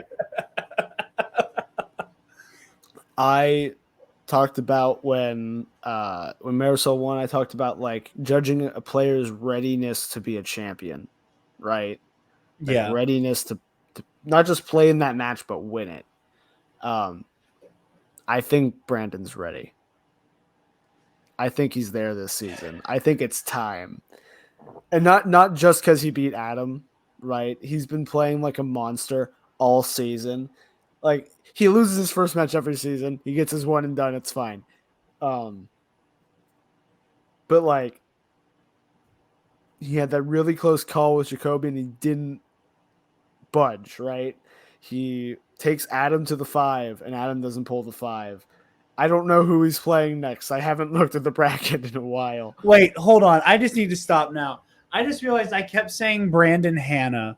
talked about when Marisol won, I talked about like judging a player's readiness to be a champion, right? Like yeah. readiness to not just play in that match, but win it. I think Brandon's ready. I think he's there this season. I think it's time. And not just because he beat Adam, right? He's been playing like a monster all season. Like, he loses his first match every season. He gets his one and done. It's fine. But, like, he had that really close call with Jacoby, and he didn't budge, right? He takes Adam to the 5, and Adam doesn't pull the 5. I don't know who he's playing next. I haven't looked at the bracket in a while. Wait, hold on. I just need to stop now. I just realized I kept saying Brandon Hanna.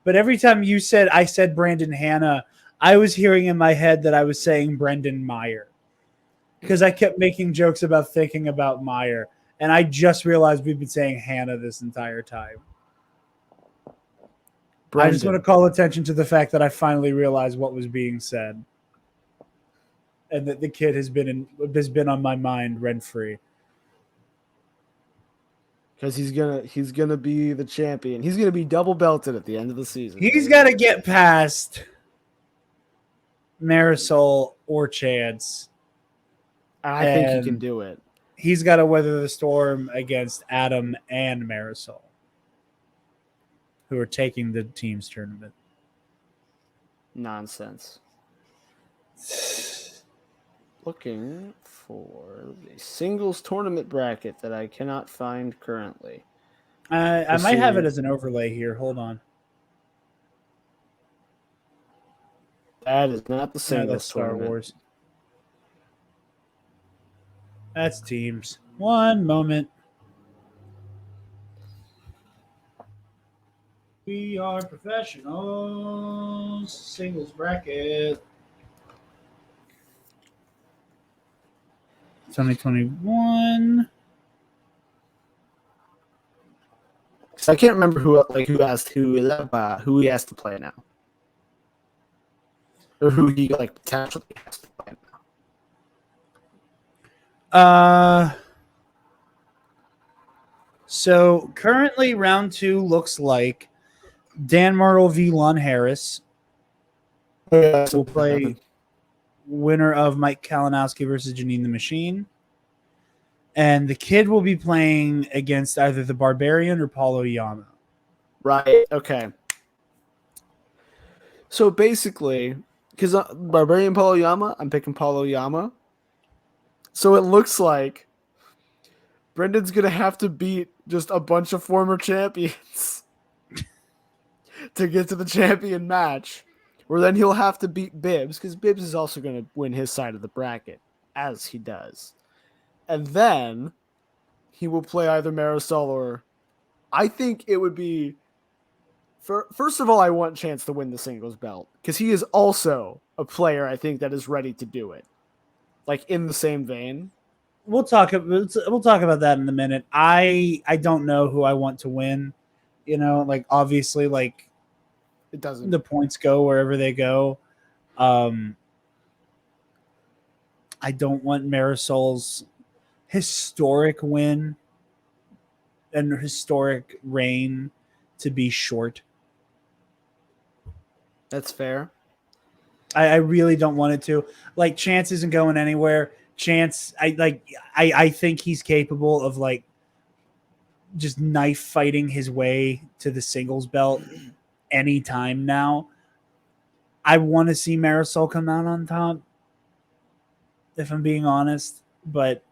But every time I said Brandon Hanna, I was hearing in my head that I was saying Brendan Meyer. Because I kept making jokes about thinking about Meyer. And I just realized we've been saying Hanna this entire time. I just want to call attention to the fact that I finally realized what was being said. And that the kid has been on my mind rent-free. Because he's gonna be the champion. He's gonna be double belted at the end of the season. He's got to get past Marisol or Chance. I think he can do it. He's got to weather the storm against Adam and Marisol, who are taking the teams tournament. Nonsense. Looking for the singles tournament bracket that I cannot find currently. I might have it as an overlay here. Hold on. That is not the No, singles that's Star tournament. Wars. That's teams. One moment. We are professionals. Singles bracket. 2021. So I can't remember who he has to play now, or who he potentially has to play now. So currently round 2 looks like Dan Murrell v. Lon Harris will play winner of Mike Kalinowski versus Janine the Machine. And the kid will be playing against either the Barbarian or Paulo Yama. Right. Okay. So basically, because Barbarian Paulo Yama, I'm picking Paulo Yama. So it looks like Brendan's going to have to beat just a bunch of former champions to get to the champion match, where then he'll have to beat Bibbs, because Bibbs is also going to win his side of the bracket, as he does. And then he will play either Marisol or... I think it would be... First of all, I want Chance to win the singles belt, because he is also a player, I think, that is ready to do it. In the same vein. We'll talk about that in a minute. I don't know who I want to win. Obviously, it doesn't. The points go wherever they go. I don't want Marisol's historic win and historic reign to be short. That's fair. I really don't want it to. Chance isn't going anywhere. Chance, I think he's capable of just knife fighting his way to the singles belt anytime now. I want to see Marisol come out on top, if I'm being honest, but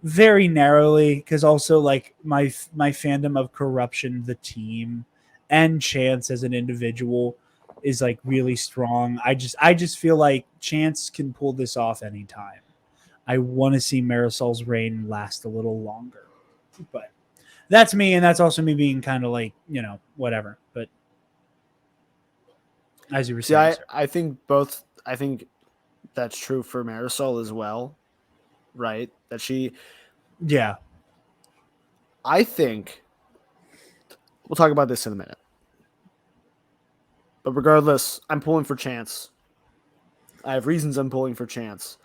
very narrowly, because also my fandom of Corruption, the team, and Chance as an individual is really strong. I just feel like Chance can pull this off anytime. I want to see Marisol's reign last a little longer, but that's me, and that's also me being kind of whatever. But as you were saying, I think that's true for Marisol as well, right? That she, yeah. I think we'll talk about this in a minute. But regardless, I'm pulling for Chance. I have reasons I'm pulling for Chance.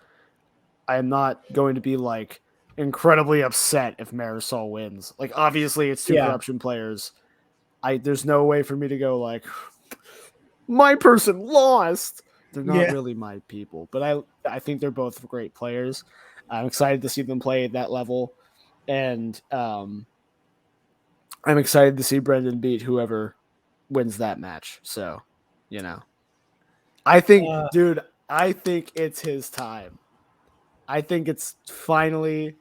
I am not going to be incredibly upset if Marisol wins. Obviously it's two Corruption players. There's no way for me to go my person lost. They're not really my people, but I think they're both great players. I'm excited to see them play at that level, and I'm excited to see Brendan beat whoever wins that match. So, I think, dude, I think it's his time. I think it's finally,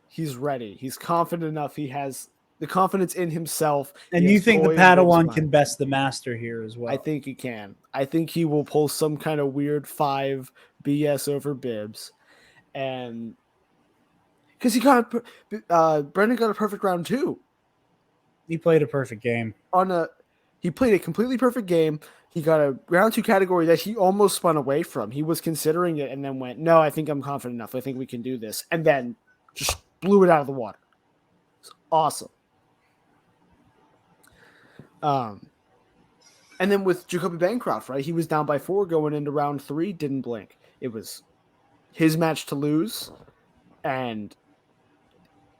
he's ready. He's confident enough. He has the confidence in himself. And He you has think the poise, bibs, Padawan mind. can best the master here as well? I think he can. I think he will pull some kind of weird 5 BS over bibs, and because Brendan got a perfect round 2 He played a perfect game. He played a completely perfect game. He got a round 2 category that he almost spun away from. He was considering it and then went, no, I think I'm confident enough. I think we can do this. And then just blew it out of the water. It's awesome. And then with Jacoby Bancroft, right? He was down by 4 going into round 3, didn't blink. It was his match to lose. And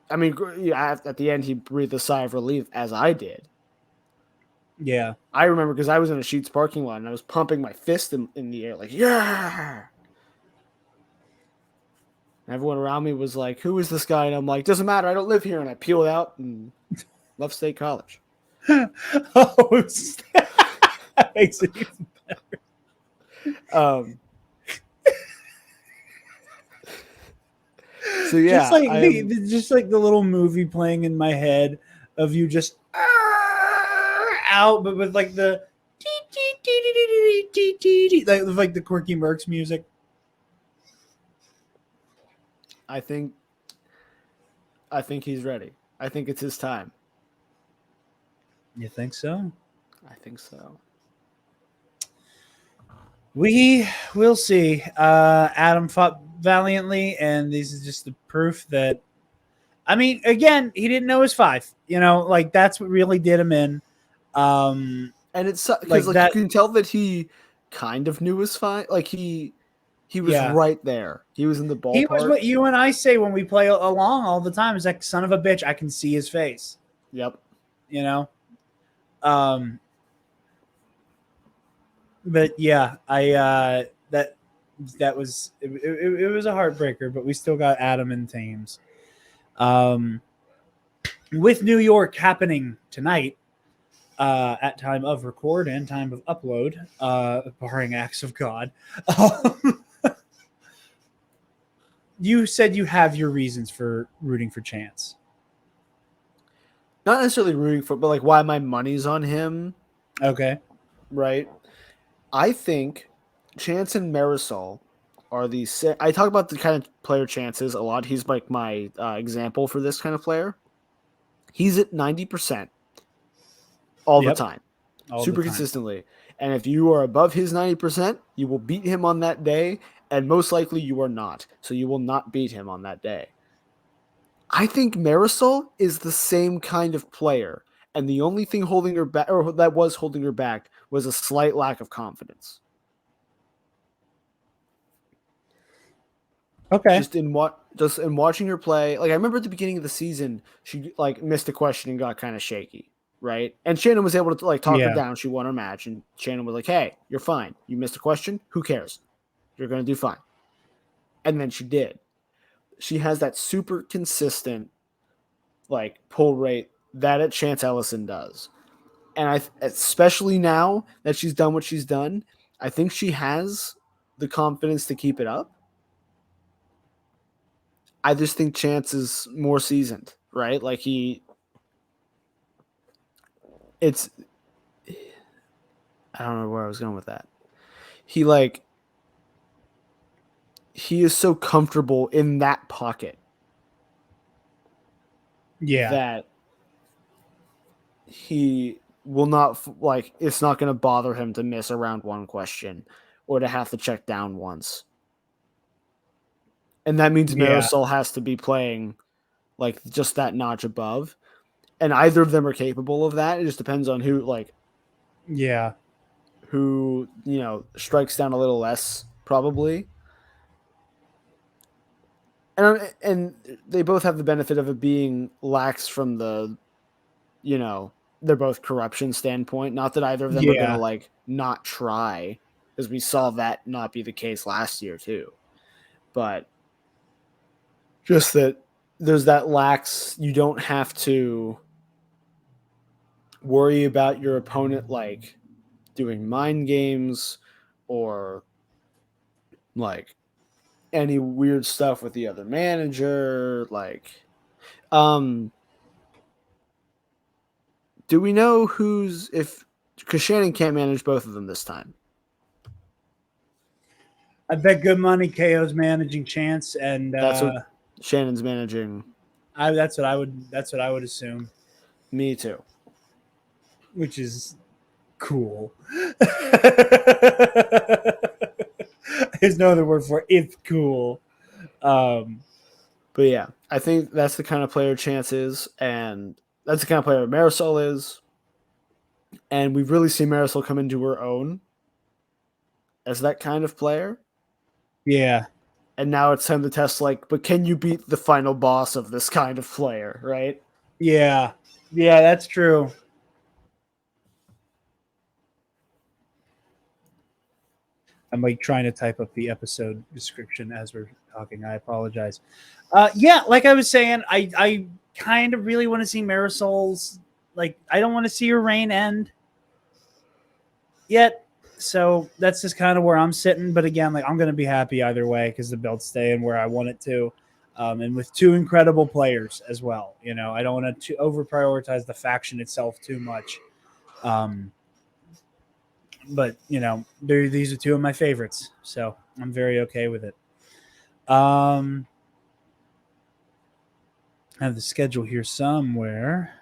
I mean, at the end, he breathed a sigh of relief, as I did. Yeah. I remember because I was in a Sheetz parking lot and I was pumping my fist in the air, like, yeah. And everyone around me was like, who is this guy? And I'm like, doesn't matter. I don't live here. And I peeled out and left State College. Oh, that makes it even better. So yeah, just like the little movie playing in my head of you just out, but with like the like the Quirky Mercs music. I think he's ready. I think it's his time. You think so? I think so. We will see. Adam fought valiantly, and this is just the proof that. I mean, again, he didn't know his 5. You know, like that's what really did him in. And it's because like that, you can tell that he kind of knew his 5. Like he was right there. He was in the ballpark. He was what you and I say when we play along all the time. Is like, son of a bitch, I can see his face. Yep. You know. But yeah, that was it was a heartbreaker, but we still got Adam in Thames. With New York happening tonight, at time of record and time of upload, barring acts of God. You said you have your reasons for rooting for Chance. Not necessarily rooting for, but like why my money's on him. Okay. Right. I think Chance and Marisol are I talk about the kind of player Chances a lot. He's like my example for this kind of player. He's at 90% all the time, super consistently. And if you are above his 90%, you will beat him on that day. And most likely you are not. So you will not beat him on that day. I think Marisol is the same kind of player. And the only thing holding her back, or that was holding her back, was a slight lack of confidence. Okay. Just in watching her play, like I remember at the beginning of the season, she like missed a question and got kind of shaky, right? And Shannon was able to like talk her down. She won her match, and Shannon was like, "Hey, you're fine. You missed a question. Who cares? You're gonna do fine." And then she did. She has that super consistent like pull rate that at Chance Ellison does. And especially now that she's done what she's done, I think she has the confidence to keep it up. I just think Chance is more seasoned, right? Like I don't know where I was going with that. He is so comfortable in that pocket. Yeah. That he will not it's not going to bother him to miss a round 1 question or to have to check down once. And that means Marisol has to be playing like just that notch above. And either of them are capable of that. It just depends on who strikes down a little less probably. And they both have the benefit of it being lax from the, they're both corruption standpoint. Not that either of them are going to like not try, because we saw that not be the case last year too. But just that there's that lax, you don't have to worry about your opponent like doing mind games or like any weird stuff with the other manager. Like, Do we know because Shannon can't manage both of them this time? I bet good money KO's managing Chance, and That's what Shannon's managing. that's what I would assume, Me too. which is cool. There's no other word for it. It's cool. But yeah, I think that's the kind of player Chance is, and that's the kind of player Marisol is. And we've really seen Marisol come into her own as that kind of player. Yeah. And now it's time to test, but can you beat the final boss of this kind of player, right? Yeah. Yeah, that's true. I'm trying to type up the episode description as we're talking. I apologize. Yeah, like I was saying, I kind of really want to see Marisol's. I don't want to see her reign end yet. So that's just kind of where I'm sitting. But again, I'm going to be happy either way because the belt's staying where I want it to. And with two incredible players as well. I don't want to over prioritize the faction itself too much. But these are two of my favorites, so I'm very okay with it. I have the schedule here somewhere.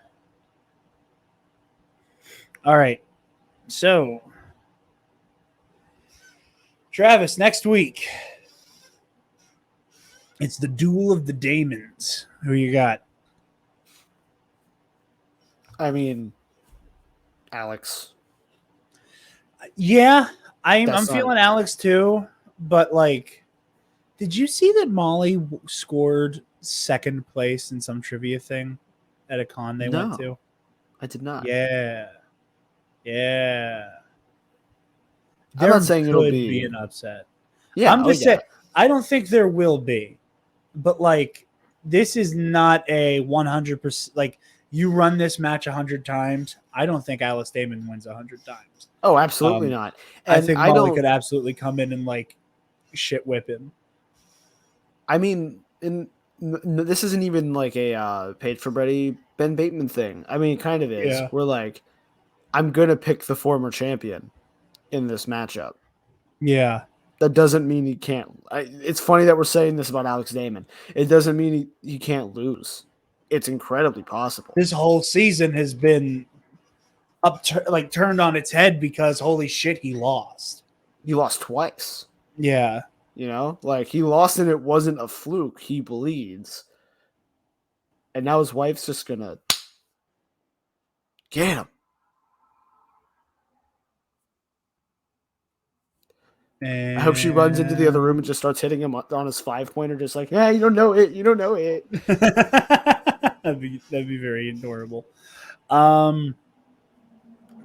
All right, so Travis, next week it's the Duel of the Daemons. Who you got? I mean, Alex. Yeah, I'm feeling Alex too, but did you see that Molly scored second place in some trivia thing at a con they went to? I did not. Yeah. I'm not saying it'll be an upset. Yeah, I'm just saying I don't think there will be, but this is not a 100%. You run this match 100 times. I don't think Alice Damon wins 100 times. Oh, absolutely not. And I think Molly could absolutely come in and shit whip him. I mean, this isn't even a paid for Brady Ben Bateman thing. I mean, it kind of is. Yeah. We're I'm gonna pick the former champion in this matchup. Yeah. That doesn't mean he can't. It's funny that we're saying this about Alex Damon. It doesn't mean he can't lose. It's incredibly possible. This whole season has been turned on its head because holy shit, he lost. He lost twice. Yeah. He lost and it wasn't a fluke. He bleeds. And now his wife's just gonna get him. And I hope she runs into the other room and just starts hitting him on his 5-pointer, just yeah, you don't know it. You don't know it. that'd be very adorable.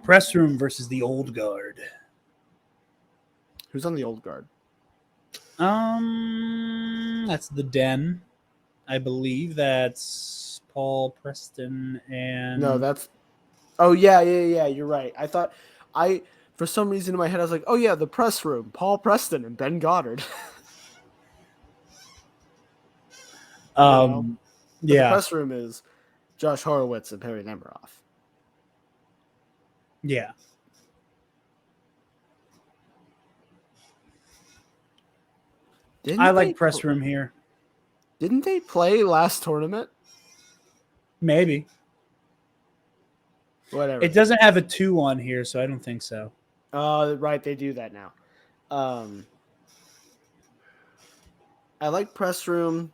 Press room versus the old guard. Who's on the old guard? That's the Den. I believe that's Paul Preston and No, that's. Oh yeah. You're right. For some reason in my head I was like, oh yeah, the press room, Paul Preston and Ben Goddard. Yeah. The press room is Josh Horowitz and Perry Nemiroff. Yeah. I like press room here. Didn't they play last tournament? Maybe. Whatever. It doesn't have a 2 on here, so I don't think so. Right, they do that now. I like press room.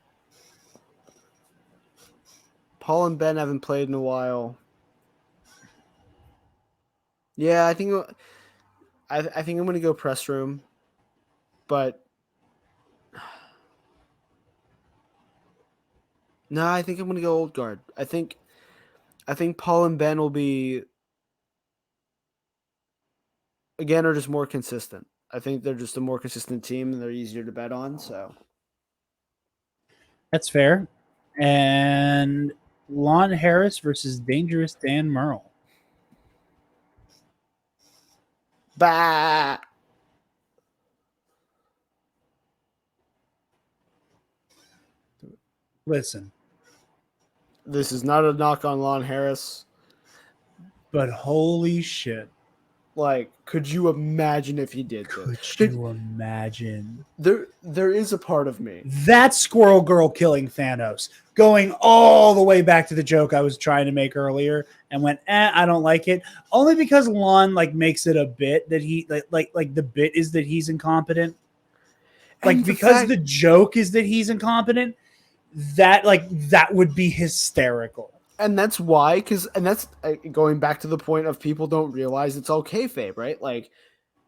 Paul and Ben haven't played in a while. Yeah, I think I'm going to go press room, but no, I think I'm going to go old guard. I think Paul and Ben will be are just more consistent. I think they're just a more consistent team and they're easier to bet on. So that's fair. And Lon Harris versus Dangerous Dan Merle. Bah. Listen. This is not a knock on Lon Harris. But holy shit. Like, could you imagine if he did this? Could you imagine? There is a part of me. That Squirrel Girl killing Thanos, going all the way back to the joke I was trying to make earlier, and went, I don't like it. Only because Lon like makes it a bit that he like the bit is that he's incompetent. Like And because the joke is that he's incompetent, that would be hysterical. And that's why, and that's going back to the point of people don't realize it's all kayfabe, right? Like,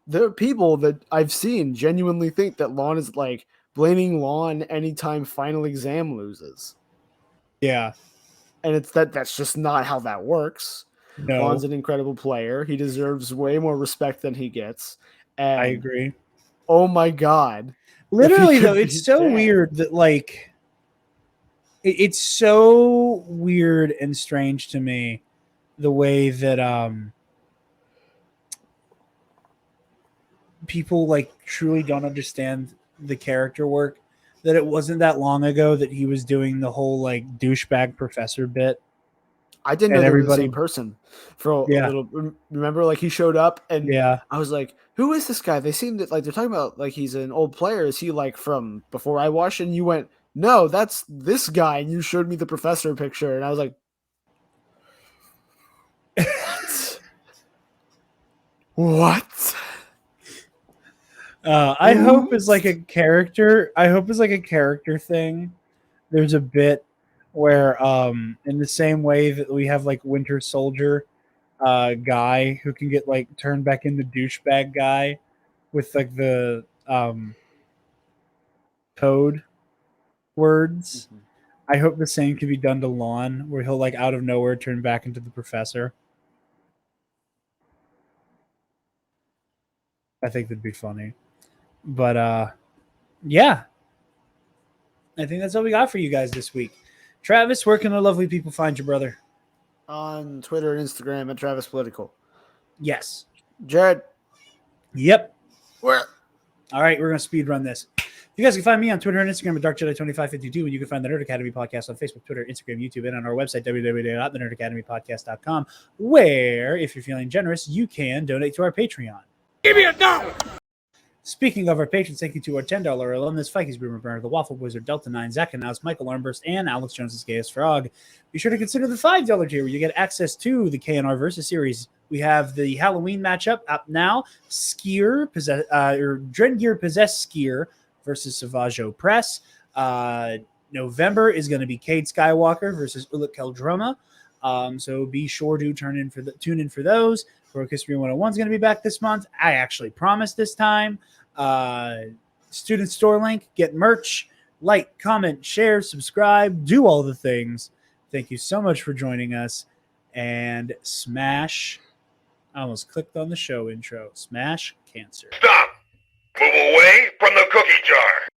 there are people that I've seen genuinely think that Lon is like blaming Lon anytime final exam loses. Yeah. And that's just not how that works. No. Lon's an incredible player. He deserves way more respect than he gets. And I agree. Oh my God. Literally, though, it's so weird that, like, it's so weird and strange to me the way that people, like, truly don't understand the character work. That it wasn't that long ago that he was doing the whole, like, douchebag professor bit. I didn't know they were the same person for a little. Remember, like, he showed up and I was like, who is this guy? They seemed like they're talking about like he's an old player. Is he like from before I watched? And you went, no, that's this guy. And you showed me the professor picture. And I was like, what? I hope it's like a character. I hope it's like a character thing. There's a bit where in the same way that we have like Winter Soldier guy who can get like turned back into douchebag guy with like the code words. Mm-hmm. I hope the same can be done to Lon, where he'll like out of nowhere turn back into the professor. I think that'd be funny. But yeah. I think that's all we got for you guys this week. Travis, where can the lovely people find you, brother? On Twitter and Instagram at Travis Political. Yes. Jarod. Yep. Where? All right, we're going to speed run this. You guys can find me on Twitter and Instagram at DarkJedi2552, and you can find the Nerd Academy podcast on Facebook, Twitter, Instagram, YouTube, and on our website, www.thenerdacademypodcast.com, where, if you're feeling generous, you can donate to our Patreon. Give me $1! Speaking of our patrons, thank you to our $10 alumnus, Fikey's Boomer Burner, the Waffle Wizard, Delta 9, Zach Knaus, Michael Armburst, and Alex Jones's Gayest Frog. Be sure to consider the $5 tier where you get access to the KNR Versus series. We have the Halloween matchup up now. Dreadgear Possessed Skier versus Savajo Press. November is going to be Cade Skywalker versus Ulik Keldroma. So be sure to tune in for those. Heroic History 101 is going to be back this month. I actually promised this time. Student store link, get merch, like, comment, share, subscribe, do all the things. Thank you so much for joining us. And smash. I almost clicked on the show intro. Smash cancer. Stop! Move away from the cookie jar!